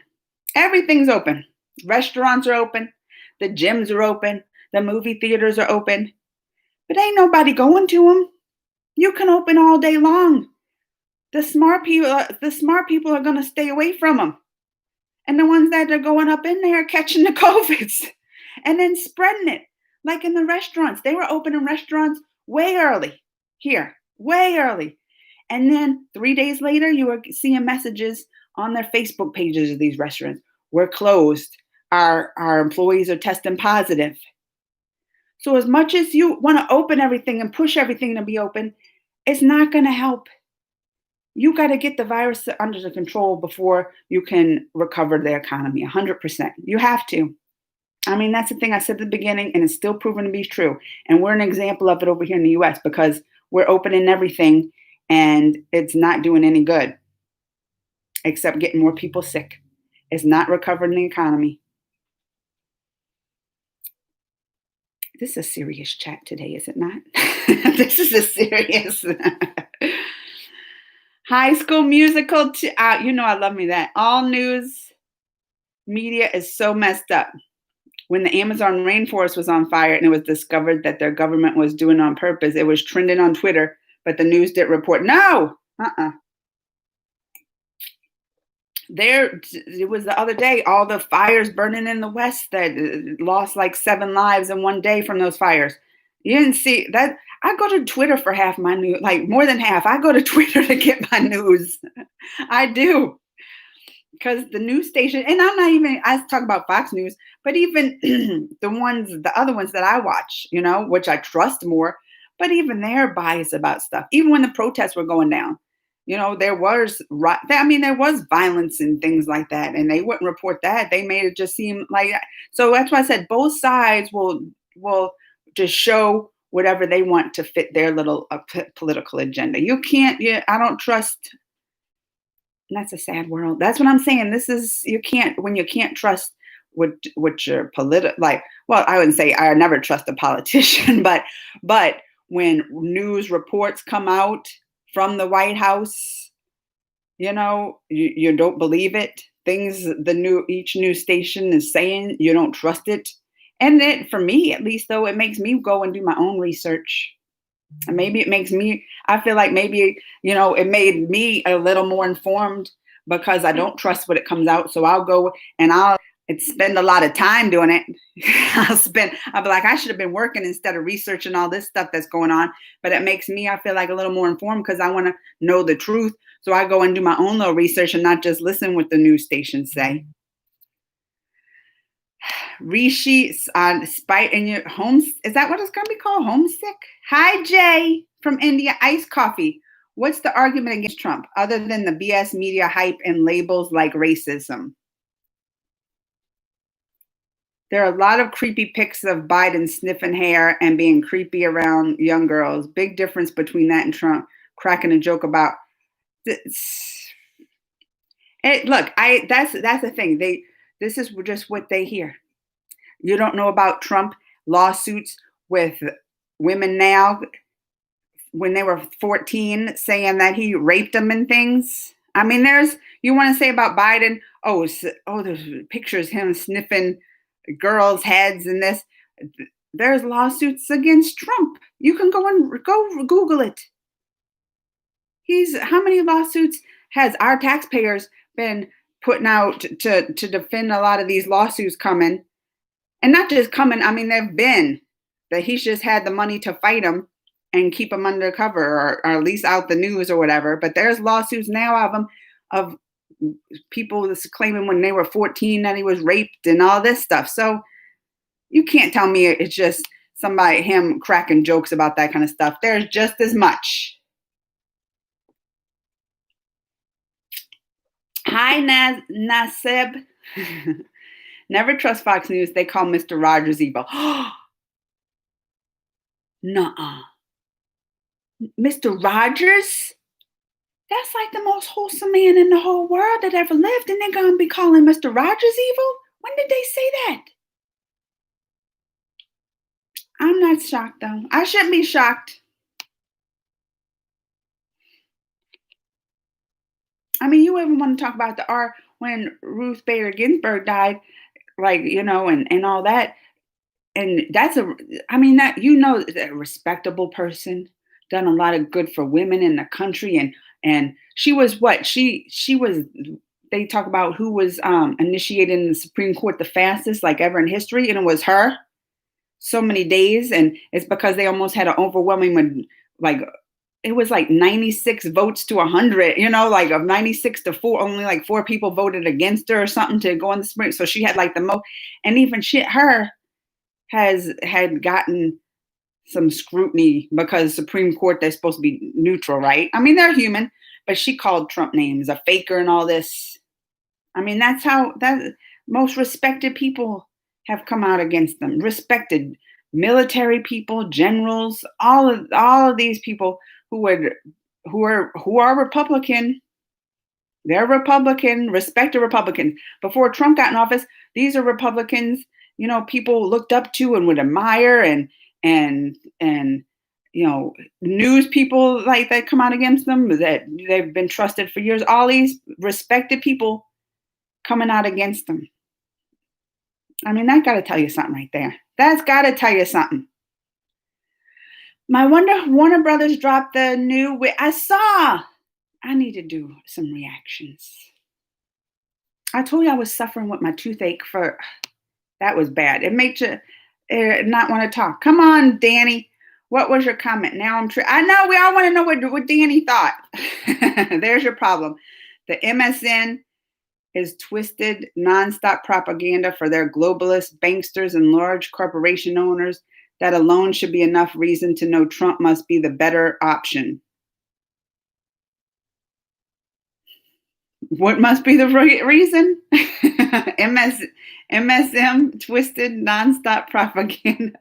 Everything's open. Restaurants are open. The gyms are open. The movie theaters are open. But ain't nobody going to them. You can open all day long. The smart people are going to stay away from them. And the ones that are going up in there catching the COVIDs and then spreading it. Like in the restaurants. They were opening restaurants way early here. Way early. And then 3 days later, you were seeing messages on their Facebook pages of these restaurants. We're closed. Our employees are testing positive. So as much as you want to open everything and push everything to be open, it's not going to help. You got to get the virus under the control before you can recover the economy 100%. You have to. I mean, that's the thing I said at the beginning, and it's still proven to be true. And we're an example of it over here in the U.S. because we're opening everything and it's not doing any good except getting more people sick. It's not recovering the economy. This is a serious chat today, is it not? This is a serious High School Musical. I love me that. All news media is so messed up. When the Amazon rainforest was on fire and it was discovered that their government was doing it on purpose, it was trending on Twitter, but the news didn't report. No! It was the other day, all the fires burning in the West that lost like 7 lives in one day from those fires. You didn't see that? I go to Twitter for half my news, like more than half. I go to Twitter to get my news. I do. Because the news station, and I talk about Fox News, but even the other ones that I watch, which I trust more, but even they're biased about stuff. Even when the protests were going down. There was violence and things like that, and they wouldn't report that. They made it just seem like that. So that's why I said both sides will just show whatever they want to fit their little political agenda. You can't. I don't trust. And that's a sad world. That's what I'm saying. You can't trust what your political Well, I wouldn't say I never trust a politician, but when news reports come out from the White House, you don't believe it. Each news station is saying, you don't trust it. And it, for me, at least though, it makes me go and do my own research. And maybe it makes me, I feel like maybe, it made me a little more informed because I don't trust what it comes out. So I'll go and I'll spend a lot of time doing it. I'll be like, I should have been working instead of researching all this stuff that's going on. But it makes me, I feel like a little more informed because I want to know the truth. So I go and do my own little research and not just listen what the news stations say. Rishi on spite in your home. Is that what it's going to be called? Homesick? Hi, Jay from India. Iced coffee. What's the argument against Trump other than the BS media hype and labels like racism? There are a lot of creepy pics of Biden sniffing hair and being creepy around young girls. Big difference between that and Trump cracking a joke about this. Look, that's the thing. This is just what they hear. You don't know about Trump lawsuits with women now when they were 14 saying that he raped them and things. I mean, you want to say about Biden, there's pictures of him sniffing girls' heads and this. There's lawsuits against Trump. You can go Google it. He's how many lawsuits has our taxpayers been putting out to defend a lot of these lawsuits coming, and not just coming. I mean, they've been that he's just had the money to fight them and keep them undercover, or at least out the news or whatever. But there's lawsuits now of them of people that's claiming when they were 14 that he was raped and all this stuff. So you can't tell me it's just somebody him cracking jokes about that kind of stuff. There's just as much. Hi, Nasib. Never trust Fox News. They call Mr. Rogers evil. Nuh-uh. Mr. Rogers? That's like the most wholesome man in the whole world that ever lived, and they're going to be calling Mr. Rogers evil? When did they say that? I'm not shocked, though. I shouldn't be shocked. I mean, you even want to talk about the R when Ruth Bader Ginsburg died, like, and all that. And that's I mean, that, a respectable person, done a lot of good for women in the country. And she was what? She was, they talk about who was initiated in the Supreme Court the fastest, like ever in history. And it was her, so many days. And it's because they almost had an overwhelming, like, it was like 96 votes to 100, like of 96 to 4, only like 4 people voted against her or something to go on the Supreme. So she had like the most, and even her had gotten some scrutiny because Supreme Court, they're supposed to be neutral, right? I mean, they're human, but she called Trump names, a faker and all this. I mean, that's how that most respected people have come out against them. Respected military people, generals, all of these people who are Republican. They're Republican, respected Republicans. Before Trump got in office, these are Republicans, people looked up to and would admire, and news people like that come out against them that they've been trusted for years. All these respected people coming out against them. I mean, that got to tell you something right there. That's got to tell you something. My Warner Brothers dropped the new. I saw. I need to do some reactions. I told you I was suffering with my toothache that was bad. It made you not want to talk. Come on, Danny. What was your comment? Now I know we all want to know what Danny thought. There's your problem. The MSN is twisted, nonstop propaganda for their globalist banksters and large corporation owners. That alone should be enough reason to know Trump must be the better option. What must be the reason? MSM, twisted, nonstop propaganda.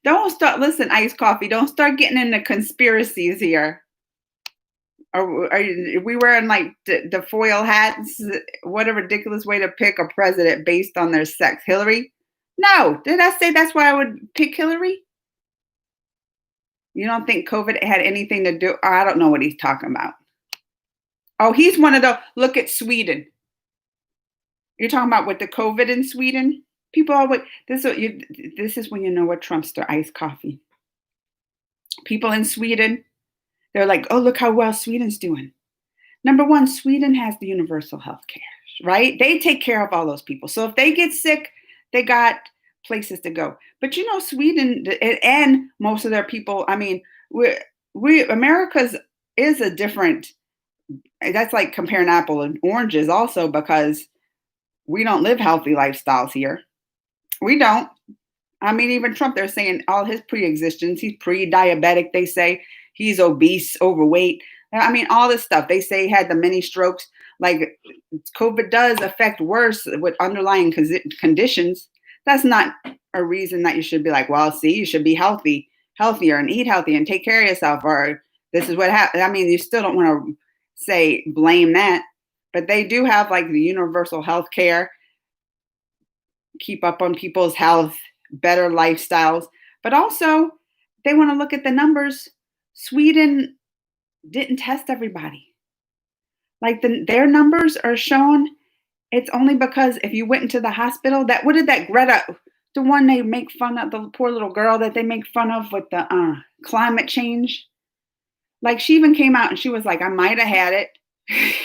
Listen, Iced Coffee, don't start getting into conspiracies here. Are we wearing like the foil hats? What a ridiculous way to pick a president based on their sex. Hillary? No, did I say that's why I would pick Hillary? You don't think COVID had anything to do? I don't know what he's talking about. Oh, he's one of the, look at Sweden. You're talking about with the COVID in Sweden? People always, this is when you know what Trump's their iced coffee. People in Sweden, they're like, oh, look how well Sweden's doing. Number one, Sweden has the universal health care, right? They take care of all those people. So if they get sick, they got places to go. But Sweden and most of their people, I mean, America's is a different, that's like comparing apple and oranges also, because we don't live healthy lifestyles here. We don't. I mean, even Trump, they're saying all his pre-existence, he's pre-diabetic, they say. He's obese, overweight. I mean, all this stuff. They say he had the many strokes. Like, COVID does affect worse with underlying conditions. That's not a reason that you should be like, well, see, you should be healthier and eat healthy and take care of yourself. Or this is what happened. I mean, you still don't want to say blame that. But they do have like the universal health care, keep up on people's health, better lifestyles. But also, they want to look at the numbers. Sweden didn't test everybody. Like their numbers are shown. It's only because if you went into the hospital, what did that Greta, the one they make fun of, the poor little girl that they make fun of with the climate change? Like she even came out and she was like, I might have had it,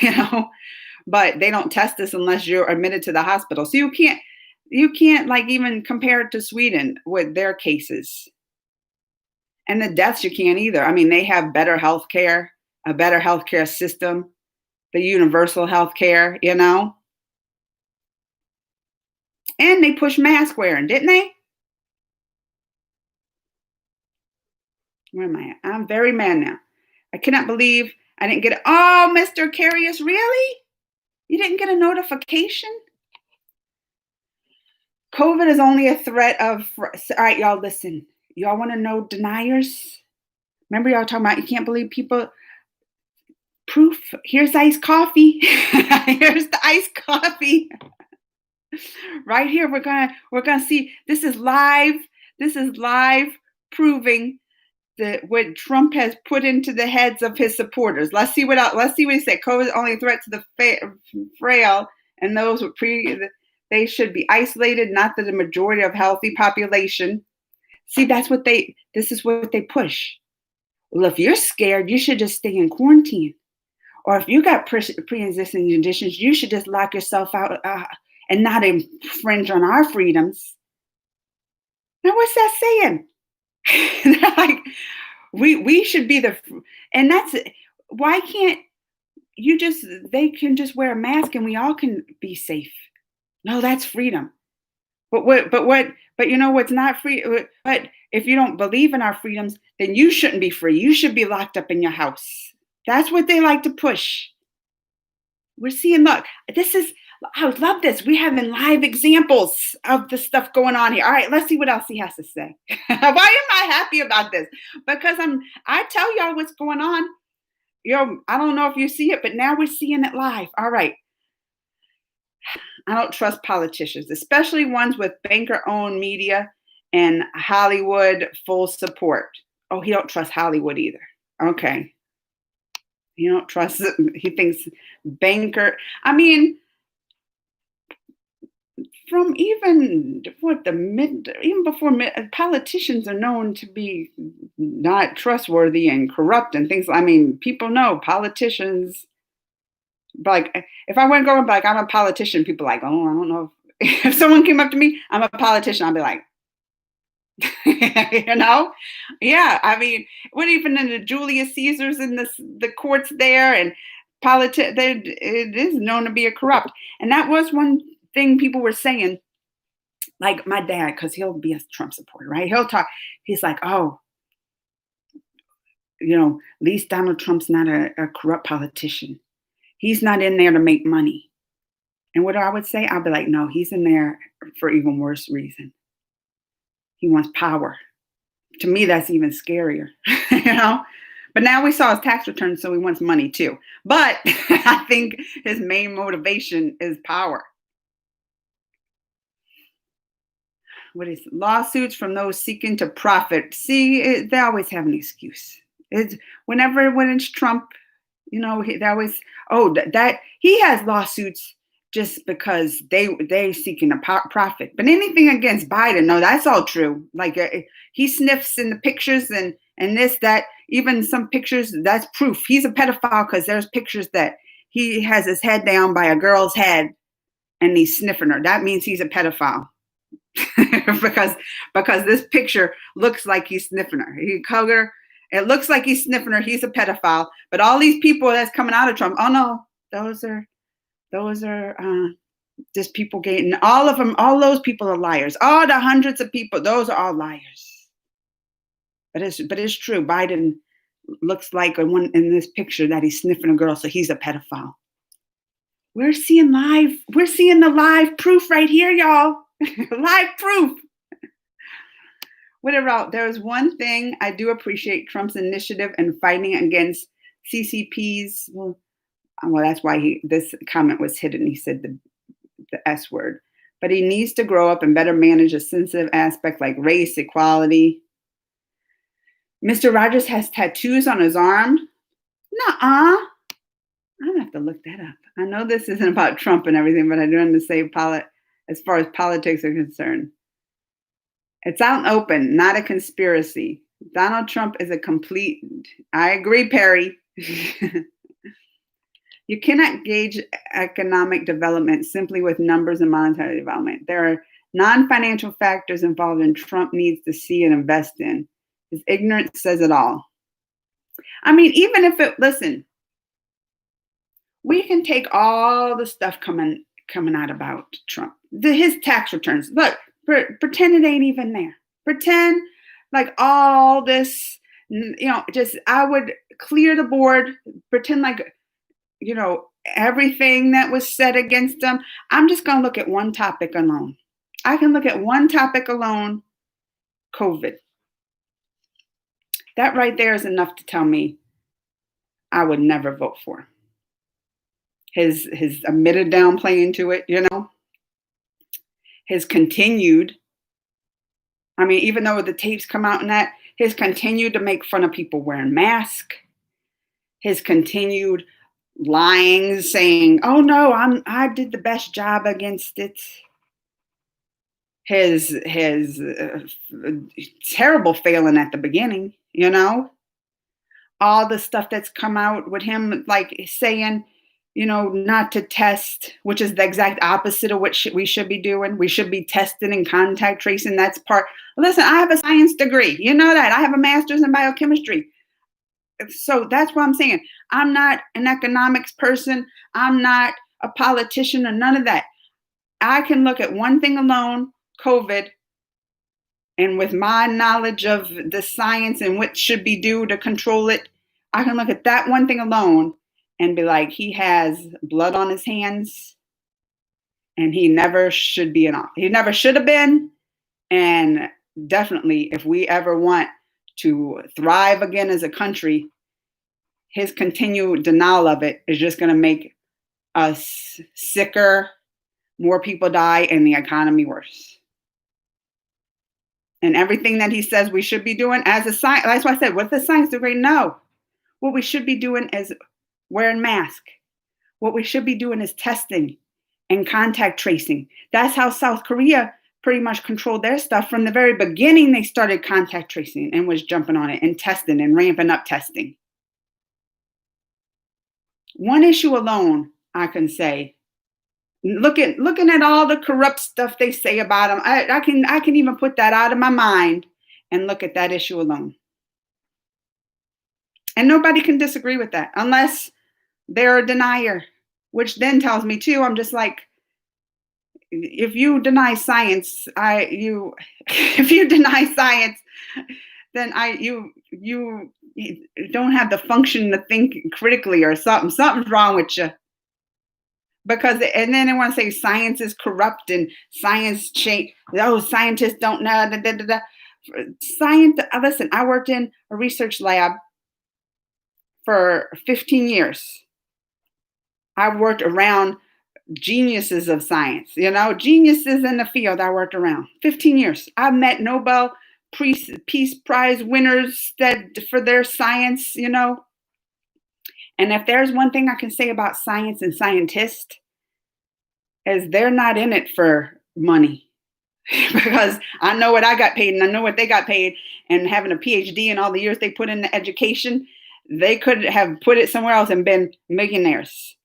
you know, but they don't test this unless you're admitted to the hospital. So you can't like even compare it to Sweden with their cases. And the deaths you can't either. I mean, they have better health care, a better healthcare system, the universal health care, you know. And they push mask wearing, didn't they? Where am I at? I'm very mad now. I cannot believe I didn't get it. Oh, Mr. Carius, really? You didn't get a notification? COVID is only a threat of. All right, y'all, listen. Y'all want to know deniers? Remember, y'all talking about you can't believe people. Proof. Here's iced coffee. Here's the iced coffee. Right here, we're gonna see. This is live. This is live proving that what Trump has put into the heads of his supporters. Let's see what he said. COVID is only a threat to the frail and those with they should be isolated, not the majority of healthy population. See, this is what they push. Well, if you're scared, you should just stay in quarantine. Or if you got pre-existing conditions, you should just lock yourself out and not infringe on our freedoms. Now, what's that saying? Like, we should be and that's why can't they can just wear a mask and we all can be safe. No, that's freedom. But you know what's not free? But if you don't believe in our freedoms, then you shouldn't be free. You should be locked up in your house. That's what they like to push. We're seeing, look, I love this. We're having live examples of the stuff going on here. All right, let's see what else he has to say. Why am I happy about this? Because I tell y'all what's going on. I don't know if you see it, but now we're seeing it live. All right. I don't trust politicians, especially ones with banker-owned media and Hollywood full support. Oh, he don't trust Hollywood either. Okay. He don't trust, he thinks banker. I mean, from even before politicians are known to be not trustworthy and corrupt and things. I mean, people know politicians. Like, if I went going like I'm a politician, people are like, oh, I don't know. If someone came up to me, I'm a politician, I'd be like, you know, yeah. I mean, what even in the Julius Caesars and the courts there and it is known to be a corrupt. And that was one thing people were saying. Like my dad, because he'll be a Trump supporter, right? He'll talk. He's like, oh, at least Donald Trump's not a corrupt politician. He's not in there to make money. And what I would say, I'd be like, no, he's in there for even worse reason. He wants power. To me, that's even scarier, But now we saw his tax return, so he wants money too. But I think his main motivation is power. What is lawsuits from those seeking to profit? See, they always have an excuse. It's when it's Trump, they always that he has lawsuits just because they seeking a profit. But anything against Biden, no, that's all true. Like he sniffs in the pictures and this, that, even some pictures, that's proof he's a pedophile because there's pictures that he has his head down by a girl's head and he's sniffing her. That means he's a pedophile. because this picture looks like he's sniffing her. He hug her. It looks like he's sniffing her. He's a pedophile. But all these people that's coming out of Trump, oh no, those are just people getting, all of them, all those people are liars. All the hundreds of people, those are all liars. But it's true. Biden looks like in this picture that he's sniffing a girl, so he's a pedophile. We're seeing the live proof right here, y'all. Live proof. Whatever. There's one thing I do appreciate Trump's initiative and fighting against CCPs. Well, that's why this comment was hidden. He said the S word. But he needs to grow up and better manage a sensitive aspect like race, equality. Mr. Rogers has tattoos on his arm. Nuh-uh. I'm going to have to look that up. I know this isn't about Trump and everything, but I do want to say as far as politics are concerned. It's out and open, not a conspiracy. Donald Trump is a complete, I agree, Perry. You cannot gauge economic development simply with numbers and monetary development. There are non-financial factors involved and Trump needs to see and invest in. His ignorance says it all. I mean, even if listen, we can take all the stuff coming out about Trump, his tax returns. Look, pretend it ain't even there. Pretend like all this, just I would clear the board, pretend like, everything that was said against him. I'm just going to look at one topic alone. I can look at one topic alone, COVID. That right there is enough to tell me I would never vote for. His admitted downplaying to it, his continued, I mean, even though the tapes come out and that, his continued to make fun of people wearing masks, his continued lying, saying, "Oh no, I did the best job against it." His terrible failing at the beginning, all the stuff that's come out with him, like saying, not to test, which is the exact opposite of what we should be doing. We should be testing and contact tracing. That's part. Listen, I have a science degree. You know that. I have a master's in biochemistry. So that's what I'm saying. I'm not an economics person. I'm not a politician or none of that. I can look at one thing alone, COVID, and with my knowledge of the science and what should be done to control it, I can look at that one thing alone and be like, he has blood on his hands and he never should be in office. He never should have been. And definitely, if we ever want to thrive again as a country, his continued denial of it is just going to make us sicker, more people die, and the economy worse. And everything that he says we should be doing as a science, that's why I said, with a science degree, no. What we should be doing is wearing masks. What we should be doing is testing and contact tracing. That's how South Korea pretty much controlled their stuff. From the very beginning, they started contact tracing and was jumping on it and testing and ramping up testing. One issue alone, I can say, looking at all the corrupt stuff they say about them, I can even put that out of my mind and look at that issue alone. And nobody can disagree with that unless they're a denier, which then tells me too, I'm just like, if you deny science, if you deny science, then you don't have the function to think critically or something. Something's wrong with you. Because, and then they want to say science is corrupt and science change. Oh, scientists don't know. Science. Listen, I worked in a research lab for 15 years. I worked around geniuses of science, geniuses in the field I worked around. 15 years. I've met Nobel Peace Prize winners for their science, And if there's one thing I can say about science and scientists, is they're not in it for money. Because I know what I got paid and I know what they got paid, and having a PhD and all the years they put into education, they could have put it somewhere else and been millionaires.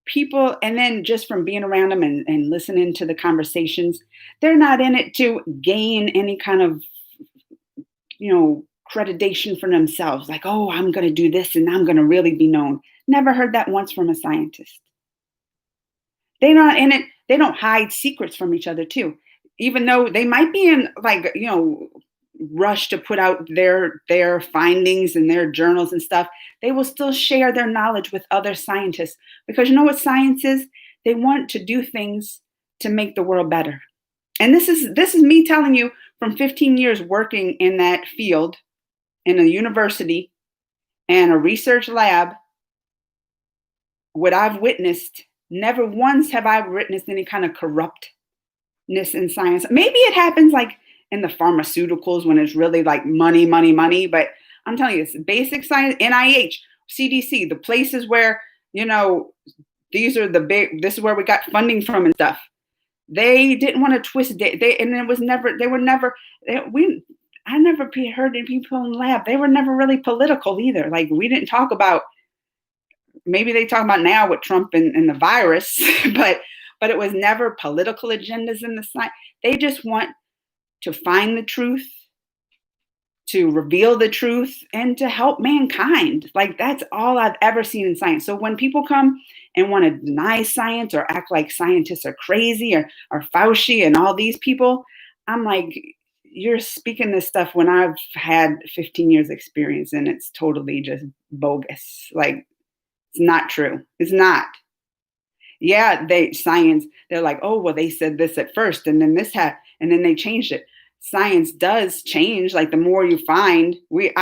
People, and then just from being around them and listening to the conversations, they're not in it to gain any kind of, accreditation for themselves. Like, oh, I'm going to do this and I'm going to really be known. Never heard that once from a scientist. They're not in it. They don't hide secrets from each other too. Even though they might be in rush to put out their findings and their journals and stuff, they will still share their knowledge with other scientists, because you know what science is? They want to do things to make the world better. And this is me telling you from 15 years working in that field in a university and a research lab, what I've witnessed, never once have I witnessed any kind of corruptness in science. Maybe it happens like in the pharmaceuticals when it's really like money, money, money. But I'm telling you, it's basic science, NIH, CDC, the places where, these are the big, this is where we got funding from and stuff. They didn't want to twist it. I never heard any people in the lab. They were never really political either. Like we didn't talk about, maybe they talk about now with Trump and the virus, but it was never political agendas in the science. They just want to find the truth, to reveal the truth, and to help mankind. Like that's all I've ever seen in science. So when people come and want to deny science or act like scientists are crazy or Fauci and all these people, I'm like, you're speaking this stuff when I've had 15 years experience and it's totally just bogus. Like it's not true. It's not. Yeah, they're like, oh, well, they said this at first and then this had, and then they changed it. Science does change. Like the more you find, we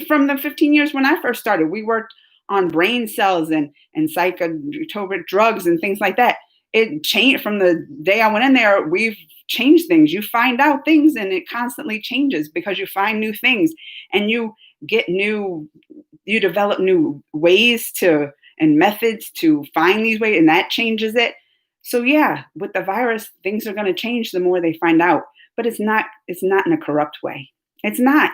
from the 15 years when I first started, we worked on brain cells and psychotropic drugs and things like that. It changed from the day I went in there. We've changed things. You find out things and it constantly changes because you find new things and you develop new ways to and methods to find these ways, and that changes it. So yeah, with the virus, things are going to change the more they find out, but it's not in a corrupt way. It's not.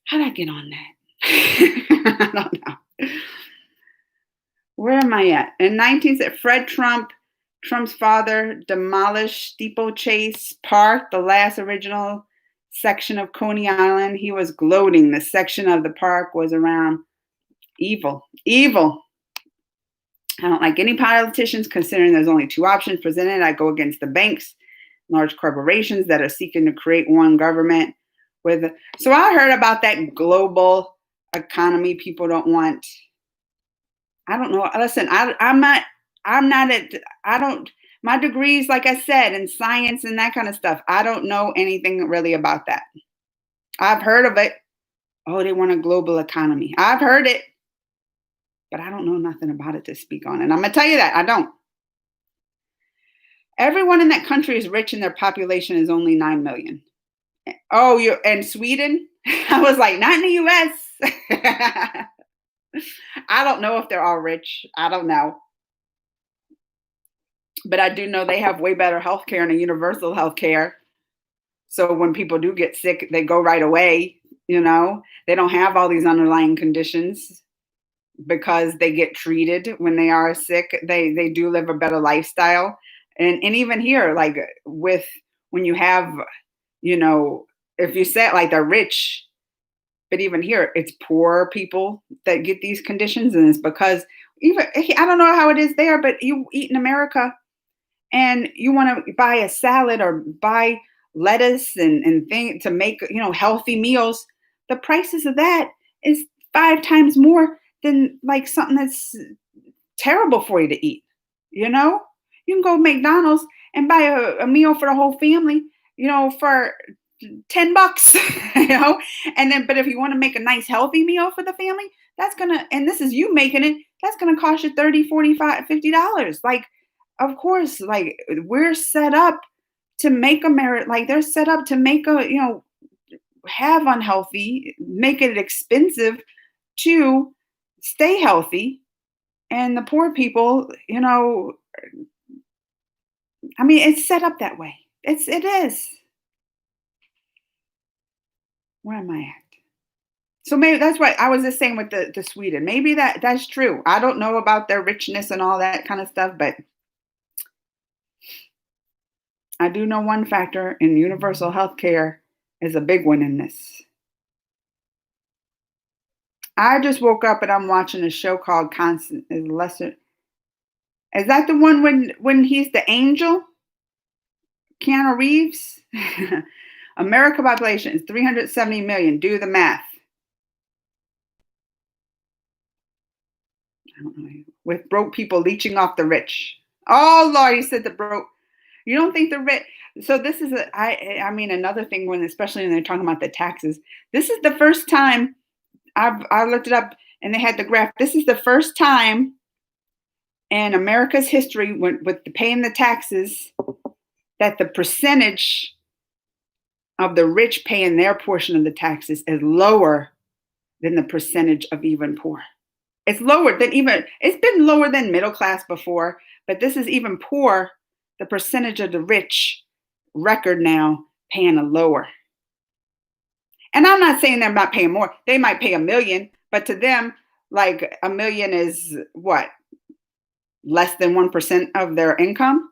How did I get on that? I don't know. Where am I at? In 19, Fred Trump, Trump's father, demolished Steeplechase Park, the last original section of Coney Island. He was gloating. The section of the park was around evil. Evil. I don't like any politicians considering there's only two options presented. I go against the banks, large corporations that are seeking to create one government so I heard about that global economy people don't want. I don't know. Listen, my degrees, like I said, in science and that kind of stuff, I don't know anything really about that. I've heard of it. Oh, they want a global economy. I've heard it, but I don't know nothing about it to speak on. And I'm going to tell you that I don't. Everyone in that country is rich and their population is only 9 million. Oh, you're in Sweden? I was like, not in the US. I don't know if they're all rich. I don't know. But I do know they have way better healthcare and a universal healthcare. So when people do get sick, they go right away. They don't have all these underlying conditions because they get treated when they are sick. They do live a better lifestyle. And even here, like when you have, if you say it like they're rich, but even here, it's poor people that get these conditions. And it's because I don't know how it is there, but you eat in America and you want to buy a salad or buy lettuce and thing to make, healthy meals. The prices of that is 5 times more than like something that's terrible for you to eat. You can go to McDonald's and buy a meal for the whole family, for $10, and then, but if you want to make a nice healthy meal for the family, and this is you making it, that's going to cost you $30, $45, $50. Like, of course, like we're set up to make America, like they're set up to make have unhealthy, make it expensive to stay healthy. And the poor people, it's set up that way. It is. Where am I at? So maybe that's why I was just saying with the Sweden. Maybe that's true. I don't know about their richness and all that kind of stuff, but I do know one factor in universal health care is a big one in this. I just woke up and I'm watching a show called Constant is Lesser. Is that the one when he's the angel? Keanu Reeves? America population is 370 million. Do the math. I don't know. With broke people leeching off the rich. Oh Lord, he said the broke. You don't think the rich? So this is another thing especially when they're talking about the taxes. This is the first time I looked it up and they had the graph. This is the first time in America's history with paying the taxes that the percentage of the rich paying their portion of the taxes is lower than the percentage of even poor. It's been lower than middle class before, but this is even poor. The percentage of the rich record now paying a lower. And I'm not saying they're not paying more. They might pay $1 million, but to them, like $1 million is what? Less than 1% of their income?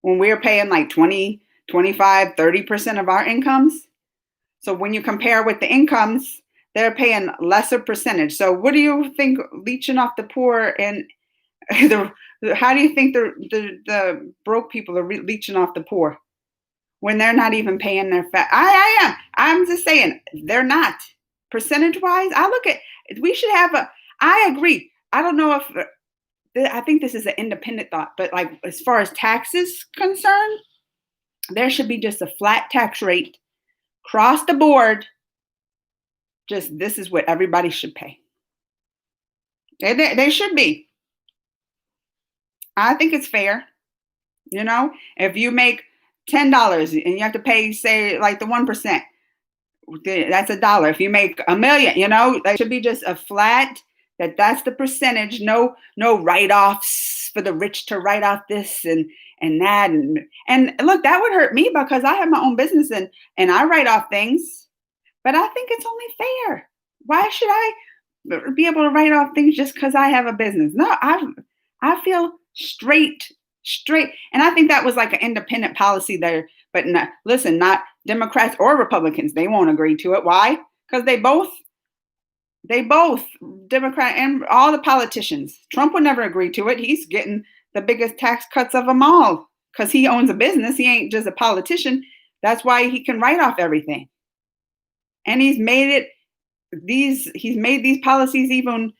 When we're paying like 20, 25, 30% of our incomes. So when you compare with the incomes, they're paying lesser percentage. So what do you think leeching off the poor and how do you think the broke people are leeching off the poor when they're not even paying their fat? I am. I'm just saying they're not. Percentage wise, we should have I agree. I don't know if, I think this is an independent thought, but like as far as taxes concerned, there should be just a flat tax rate across the board. Just this is what everybody should pay. They should be. I think it's fair. If you make $10 and you have to pay, say, like the 1%, that's $1. If you make $1 million, that should be just a flat. That's the percentage. No write-offs for the rich to write off this and that. And look, that would hurt me because I have my own business and I write off things. But I think it's only fair. Why should I be able to write off things just because I have a business? No, I feel straight. And I think that was like an independent policy there. But listen, not Democrats or Republicans. They won't agree to it. Why? Because they both, Democrat and all the politicians. Trump would never agree to it. He's getting the biggest tax cuts of them all because he owns a business. He ain't just a politician. That's why he can write off everything. And he's made these policies even,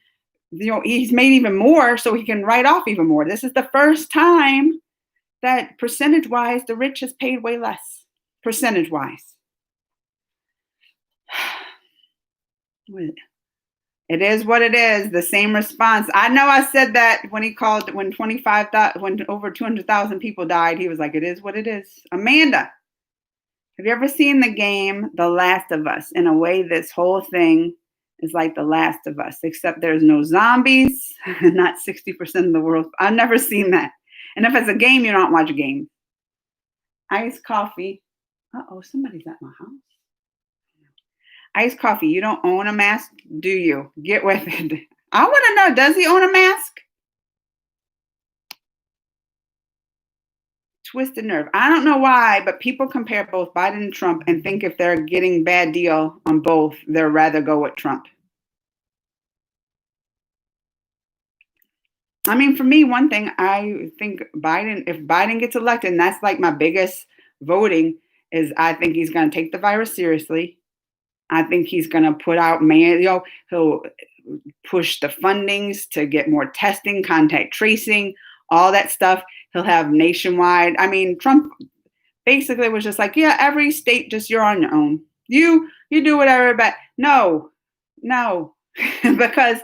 he's made even more so he can write off even more. This is the first time that percentage-wise, the rich has paid way less, percentage-wise. It is what it is. The same response. I know I said that when when over 200,000 people died, he was like, it is what it is. Amanda, have you ever seen the game The Last of Us? In a way, this whole thing is like The Last of Us, except there's no zombies, not 60% of the world. I've never seen that. And if it's a game, you don't watch a game. Iced coffee. Uh-oh, somebody's at my house. Iced coffee, you don't own a mask, do you? Get with it. I want to know, does he own a mask? Twisted nerve. I don't know why, but people compare both Biden and Trump and think if they're getting bad deal on both, they'd rather go with Trump. I mean, for me, one thing, I think if Biden gets elected, and that's like my biggest voting, is I think he's going to take the virus seriously. I think he's going to put out, he'll push the fundings to get more testing, contact tracing, all that stuff. He'll have nationwide. I mean, Trump basically was just like, yeah, every state, just you're on your own. You do whatever, but no, because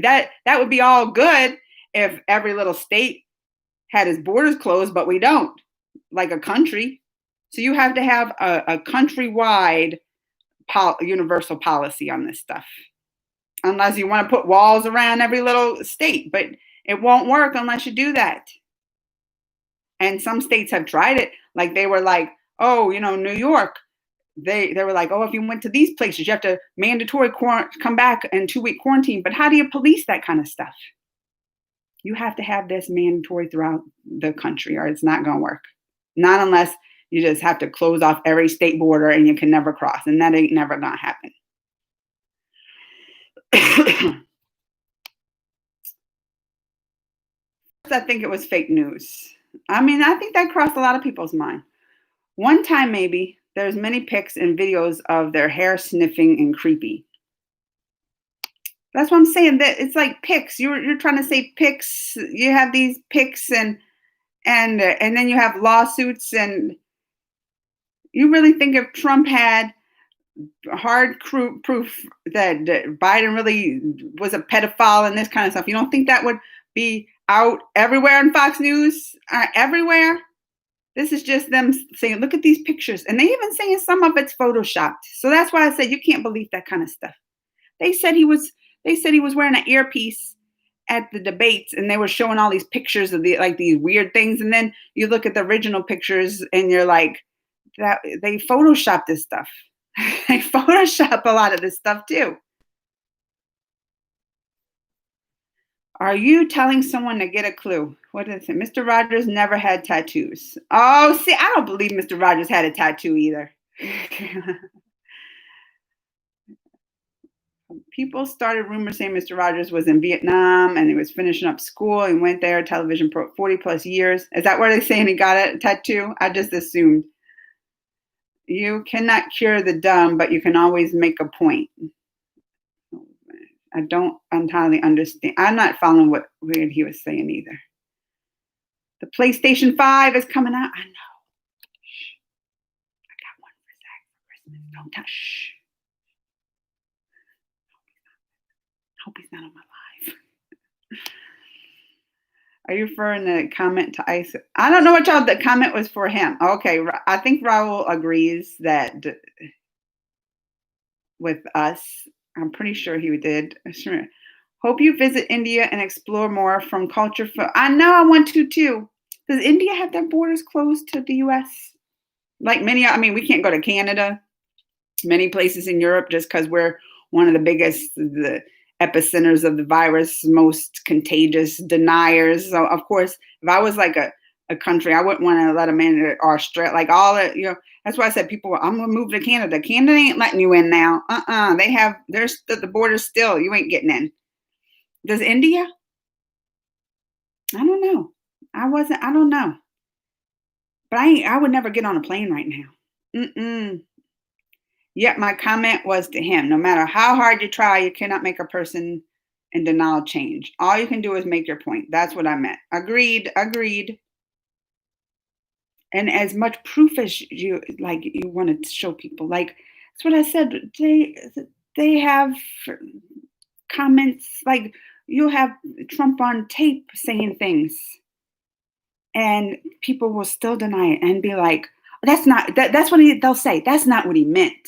that would be all good if every little state had its borders closed, but we don't, like a country. So you have to have a countrywide universal policy on this stuff, unless you want to put walls around every little state, but it won't work unless you do that. And some states have tried it. Like they were like, oh, New York, they were like, oh, if you went to these places, you have to mandatory come back in 2-week quarantine. But how do you police that kind of stuff? You have to have this mandatory throughout the country or it's not going to work. Not unless you just have to close off every state border and you can never cross. And that ain't never going to happen. I think it was fake news. I mean, I think that crossed a lot of people's mind. One time, maybe, there's many pics and videos of their hair sniffing and creepy. That's what I'm saying. That it's like pics. You're trying to say pics. You have these pics and then you have lawsuits. And you really think if Trump had hard proof that Biden really was a pedophile and this kind of stuff, you don't think that would be out everywhere on Fox News? Everywhere? This is just them saying, look at these pictures. And they even saying some of it's photoshopped. So that's why I said you can't believe that kind of stuff. They said he was wearing an earpiece at the debates and they were showing all these pictures of these weird things. And then you look at the original pictures and you're like, that they Photoshop this stuff. They Photoshop a lot of this stuff too. Are you telling someone to get a clue? What is it? Mr. Rogers never had tattoos. Oh, see, I don't believe Mr. Rogers had a tattoo either. People started rumors saying Mr. Rogers was in Vietnam and he was finishing up school and went there, television pro 40 plus years. Is that where they're saying he got a tattoo? I just assumed. You cannot cure the dumb, but you can always make a point. I don't entirely understand. I'm not following what he was saying either. The PlayStation 5 is coming out. I know. Shh. I got one for Zach for Christmas. Don't touch. Shh. Hope he's not on my live. Are you referring the comment to Ice? I don't know what y'all, the comment was for him. Okay, I think Raul agrees that with us. I'm pretty sure he did. Sure. Hope you visit India and explore more from culture. I know I want to too. Does India have their borders closed to the US? Like many, I mean, we can't go to Canada, many places in Europe, just because we're one of the biggest, the epicenters of the virus, most contagious deniers. So of course, if I was like a country, I wouldn't want to let them in, or Australia, like all that, you know. That's why I said people, I'm gonna move to Canada. Canada ain't letting you in now. They have, there's the border's still, you ain't getting in. Does India? I don't know. I don't know. But I would never get on a plane right now. Yet my comment was to him, no matter how hard you try, you cannot make a person in denial change. All you can do is make your point. That's what I meant. Agreed. And as much proof as you like, you want to show people. Like that's what I said. They have comments like you'll have Trump on tape saying things, and people will still deny it and be like, "That's not that's what they'll say. That's not what he meant."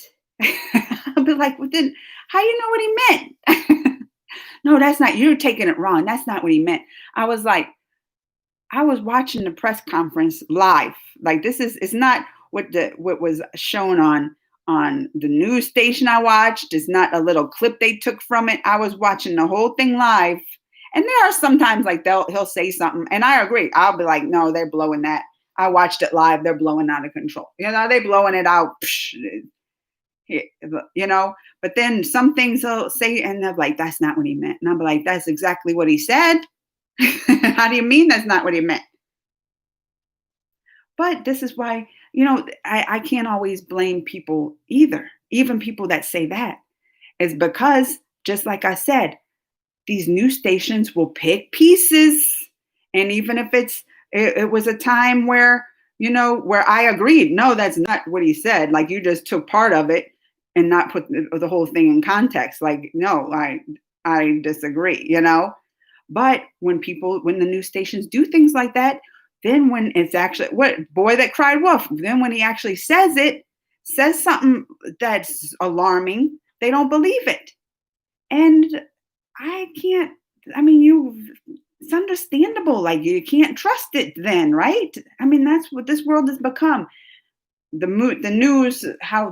I'll be like, "Well, then how you know what he meant?" No, that's not. You're taking it wrong. That's not what he meant. I was like, I was watching the press conference live. Like this is, it's not what was shown on the news station I watched. It's not a little clip they took from it. I was watching the whole thing live. And there are sometimes like he'll say something and I agree. I'll be like, no, they're blowing that. I watched it live. They're blowing out of control. You know, they blowing it out. You know, but then some things they'll say and they're like, that's not what he meant. And I'll be like, that's exactly what he said. How do you mean that's not what he meant? But this is why, you know, I can't always blame people either. Even people that say that is because, just like I said, these news stations will pick pieces. And even if it was a time where, you know, where I agreed, no, that's not what he said. Like you just took part of it and not put the whole thing in context. Like, no, I disagree, you know. But when the news stations do things like that, then when it's actually what boy that cried wolf, then when he actually says something that's alarming, they don't believe it. And it's understandable. Like you can't trust it then, right? I mean, that's what this world has become. The news, I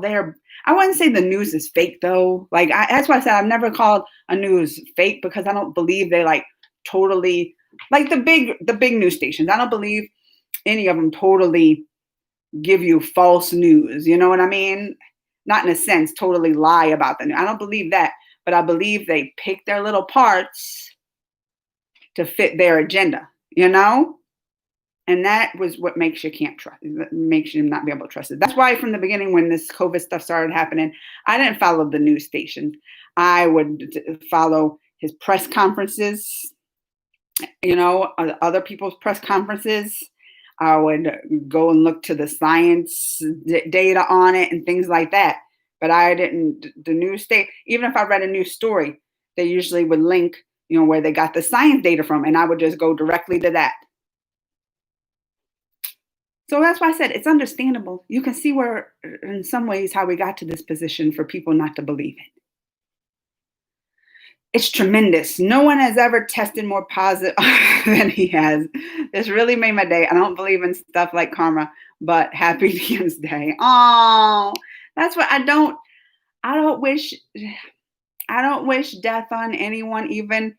wouldn't say the news is fake though. Like that's why I said I've never called a news fake because I don't believe they like totally like the big news stations. I don't believe any of them totally give you false news. You know what I mean? Not in a sense, totally lie about the news. I don't believe that, but I believe they pick their little parts to fit their agenda, you know? And that was what makes you can't trust, makes you not be able to trust it. That's why from the beginning, when this COVID stuff started happening, I didn't follow the news stations. I would follow his press conferences, you know, other people's press conferences. I would go and look to the science data on it and things like that. But I didn't, the news even if I read a news story, they usually would link, you know, where they got the science data from, and I would just go directly to that. So that's why I said it's understandable. You can see where, in some ways, how we got to this position for people not to believe it. It's tremendous. No one has ever tested more positive than he has. This really made my day. I don't believe in stuff like karma. but happy Veterans Day. Oh, that's what I don't wish I don't wish death on anyone, even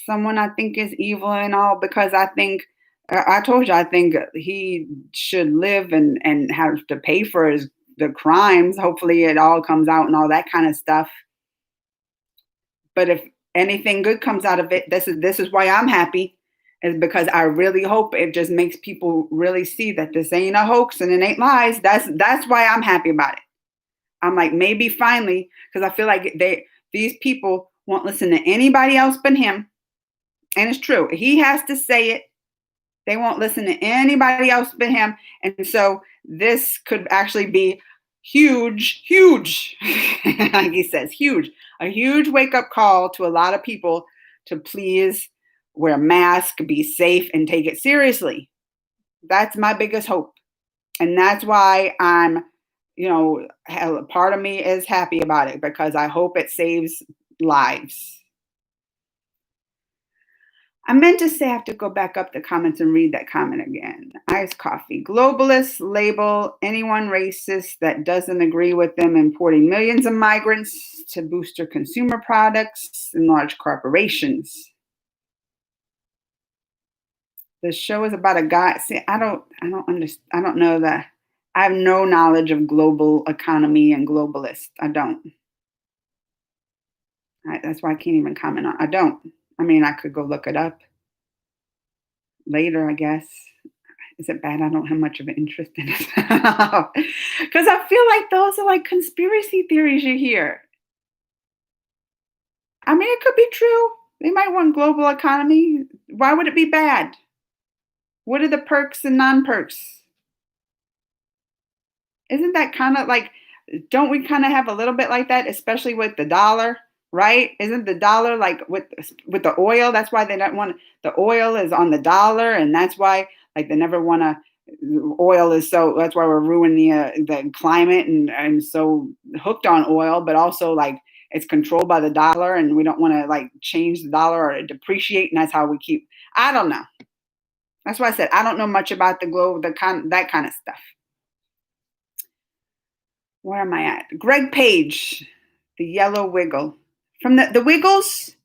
someone I think is evil and all, because I think I told you I think he should live and have to pay for his the crimes. Hopefully, it all comes out and all that kind of stuff. But if anything good comes out of it, this is why I'm happy, is because I really hope it just makes people really see that this ain't a hoax and it ain't lies. That's why I'm happy about it. I'm like, maybe finally, because I feel like these people won't listen to anybody else but him. And it's true. He has to say it. They won't listen to anybody else but him. And so this could actually be huge, huge, like he says, huge, a huge wake up call to a lot of people to please wear a mask, be safe, and take it seriously. That's my biggest hope. And that's why I'm, part of me is happy about it because I hope it saves lives. I meant to say I have to go back up the comments and read that comment again. Iced coffee. Globalists label anyone racist that doesn't agree with them importing millions of migrants to boost their consumer products and large corporations. The show is about a guy. See, I don't understand. I don't know that. I have no knowledge of global economy and globalists. I don't. That's why I can't even comment on. I don't. I mean, I could go look it up later, I guess. Is it bad I don't have much of an interest in it? Because I feel like those are like conspiracy theories you hear. I mean, it could be true. They might want global economy. Why would it be bad? What are the perks and non-perks? Isn't that kind of like, don't we kind of have a little bit like that, especially with the dollar, right? Isn't the dollar like with the oil? That's why they don't want the oil is on the dollar, and that's why like they never want to. Oil is so that's why we're ruining the climate and so hooked on oil, but also like it's controlled by the dollar, and we don't want to like change the dollar or depreciate, and that's how we keep. I don't know. That's why I said I don't know much about the globe, that kind of stuff. Where am I at? Greg Page, the Yellow Wiggle. From the Wiggles,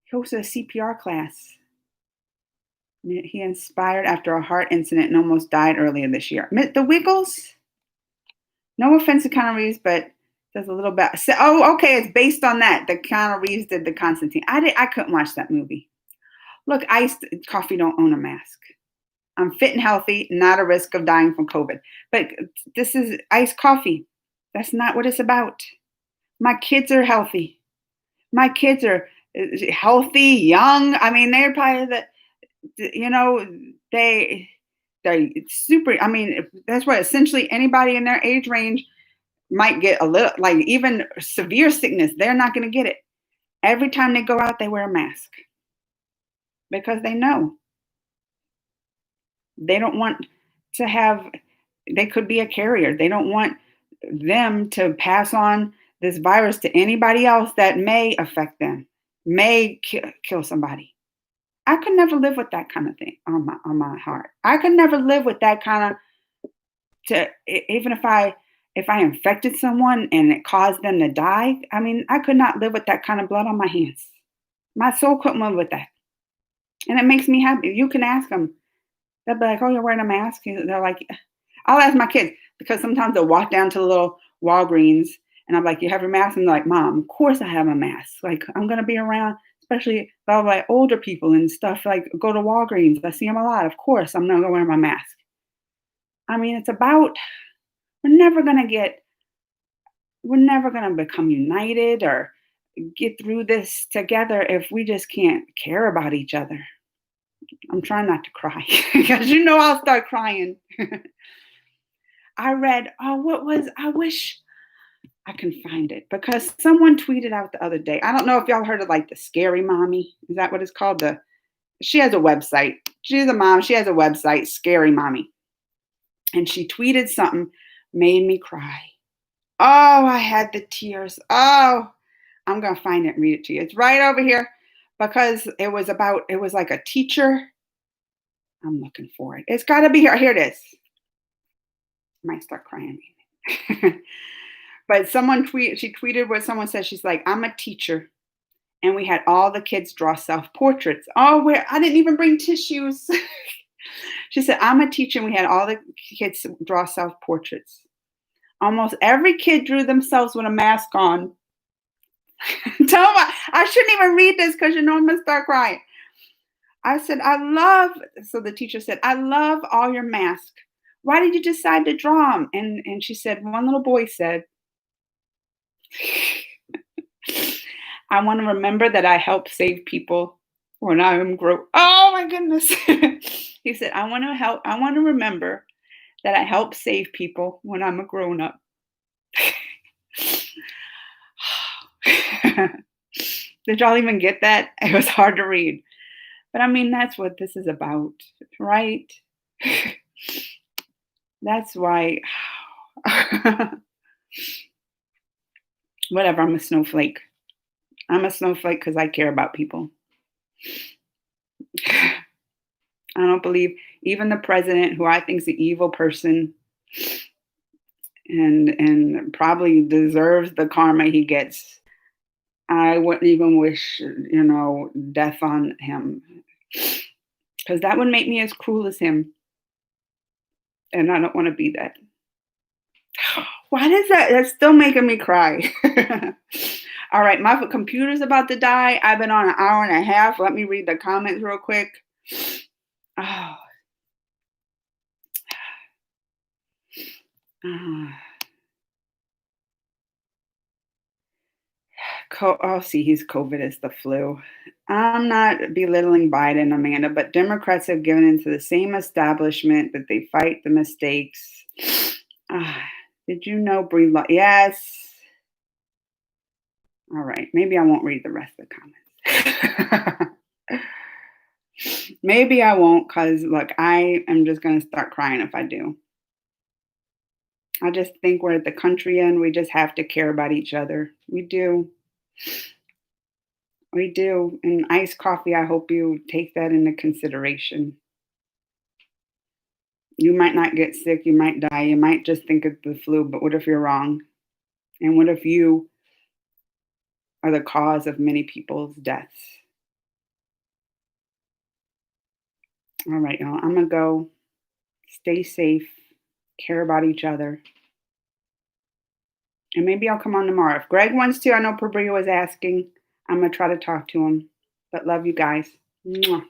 he hosted a CPR class. He inspired after a heart incident and almost died earlier this year. The Wiggles, no offense to Keanu Reeves, but does a little bit. Oh, okay, it's based on that. The Keanu Reeves did the Constantine. I couldn't watch that movie. Look, iced coffee don't own a mask. I'm fit and healthy, not a risk of dying from COVID. But this is iced coffee. That's not what it's about. My kids are healthy. My kids are healthy, young. I mean, they're probably they're super. I mean, that's why essentially anybody in their age range might get a little, like even severe sickness. They're not going to get it. Every time they go out, they wear a mask because they know they don't want to have. They could be a carrier. They don't want them to pass on this virus to anybody else that may affect them, may kill somebody. I could never live with that kind of thing on my heart. I could never live with that kind of even if I infected someone and it caused them to die. I mean, I could not live with that kind of blood on my hands. My soul couldn't live with that, and it makes me happy. You can ask them. They'll be like, "Oh, you're wearing a mask." They're like, I'll ask my kids because sometimes they'll walk down to the little Walgreens and I'm like, "You have your mask?" And they're like, "Mom, of course I have a mask. Like I'm gonna be around, especially like older people and stuff. Like go to Walgreens. I see them a lot. Of course, I'm not gonna wear my mask." I mean, it's about we're never gonna get, we're never gonna become united or get through this together if we just can't care about each other. I'm trying not to cry because I'll start crying. I read, oh, what was, I wish I can find it because someone tweeted out the other day. I don't know if y'all heard of like the Scary Mommy. Is that what it's called? She has a website. She's a mom. She has a website, Scary Mommy. And she tweeted something, made me cry. Oh, I had the tears. Oh, I'm going to find it and read it to you. It's right over here because it was like a teacher. I'm looking for it. It's got to be here. Here it is. I might start crying. But she tweeted what someone said. She's like, I'm a teacher. And we had all the kids draw self portraits. Oh, where I didn't even bring tissues. She said, I'm a teacher. And we had all the kids draw self portraits. Almost every kid drew themselves with a mask on. Tell me, I shouldn't even read this because you know I'm going to start crying. I said, so the teacher said, I love all your masks. Why did you decide to draw them? And she said, one little boy said, I want to remember that I helped save people when I am grown. Oh my goodness. He said, I want to remember that I helped save people when I'm a grown up. Did y'all even get that? It was hard to read. But I mean, that's what this is about, right? That's why, whatever, I'm a snowflake. I'm a snowflake because I care about people. I don't believe even the president, who I think is an evil person and probably deserves the karma he gets. I wouldn't even wish, death on him because that would make me as cruel as him. And I don't want to be that. Why does that? That's still making me cry. All right, my computer's about to die. I've been on an hour and a half. Let me read the comments real quick. Oh. See, he's COVID is the flu. I'm not belittling Biden, Amanda, but Democrats have given into the same establishment that they fight the mistakes. Did you know Brie? Yes. All right, maybe I won't read the rest of the comments. Maybe I won't, because look, I am just going to start crying if I do. I just think we're at the country end. We just have to care about each other. We do. We do. And iced coffee, I hope you take that into consideration. You might not get sick. You might die. You might just think it's the flu. But what if you're wrong? And what if you are the cause of many people's deaths? All right, y'all. I'm going to go. Stay safe. Care about each other. And maybe I'll come on tomorrow. If Greg wants to, I know Pabria was asking. I'm going to try to talk to him. But love you guys. Mwah.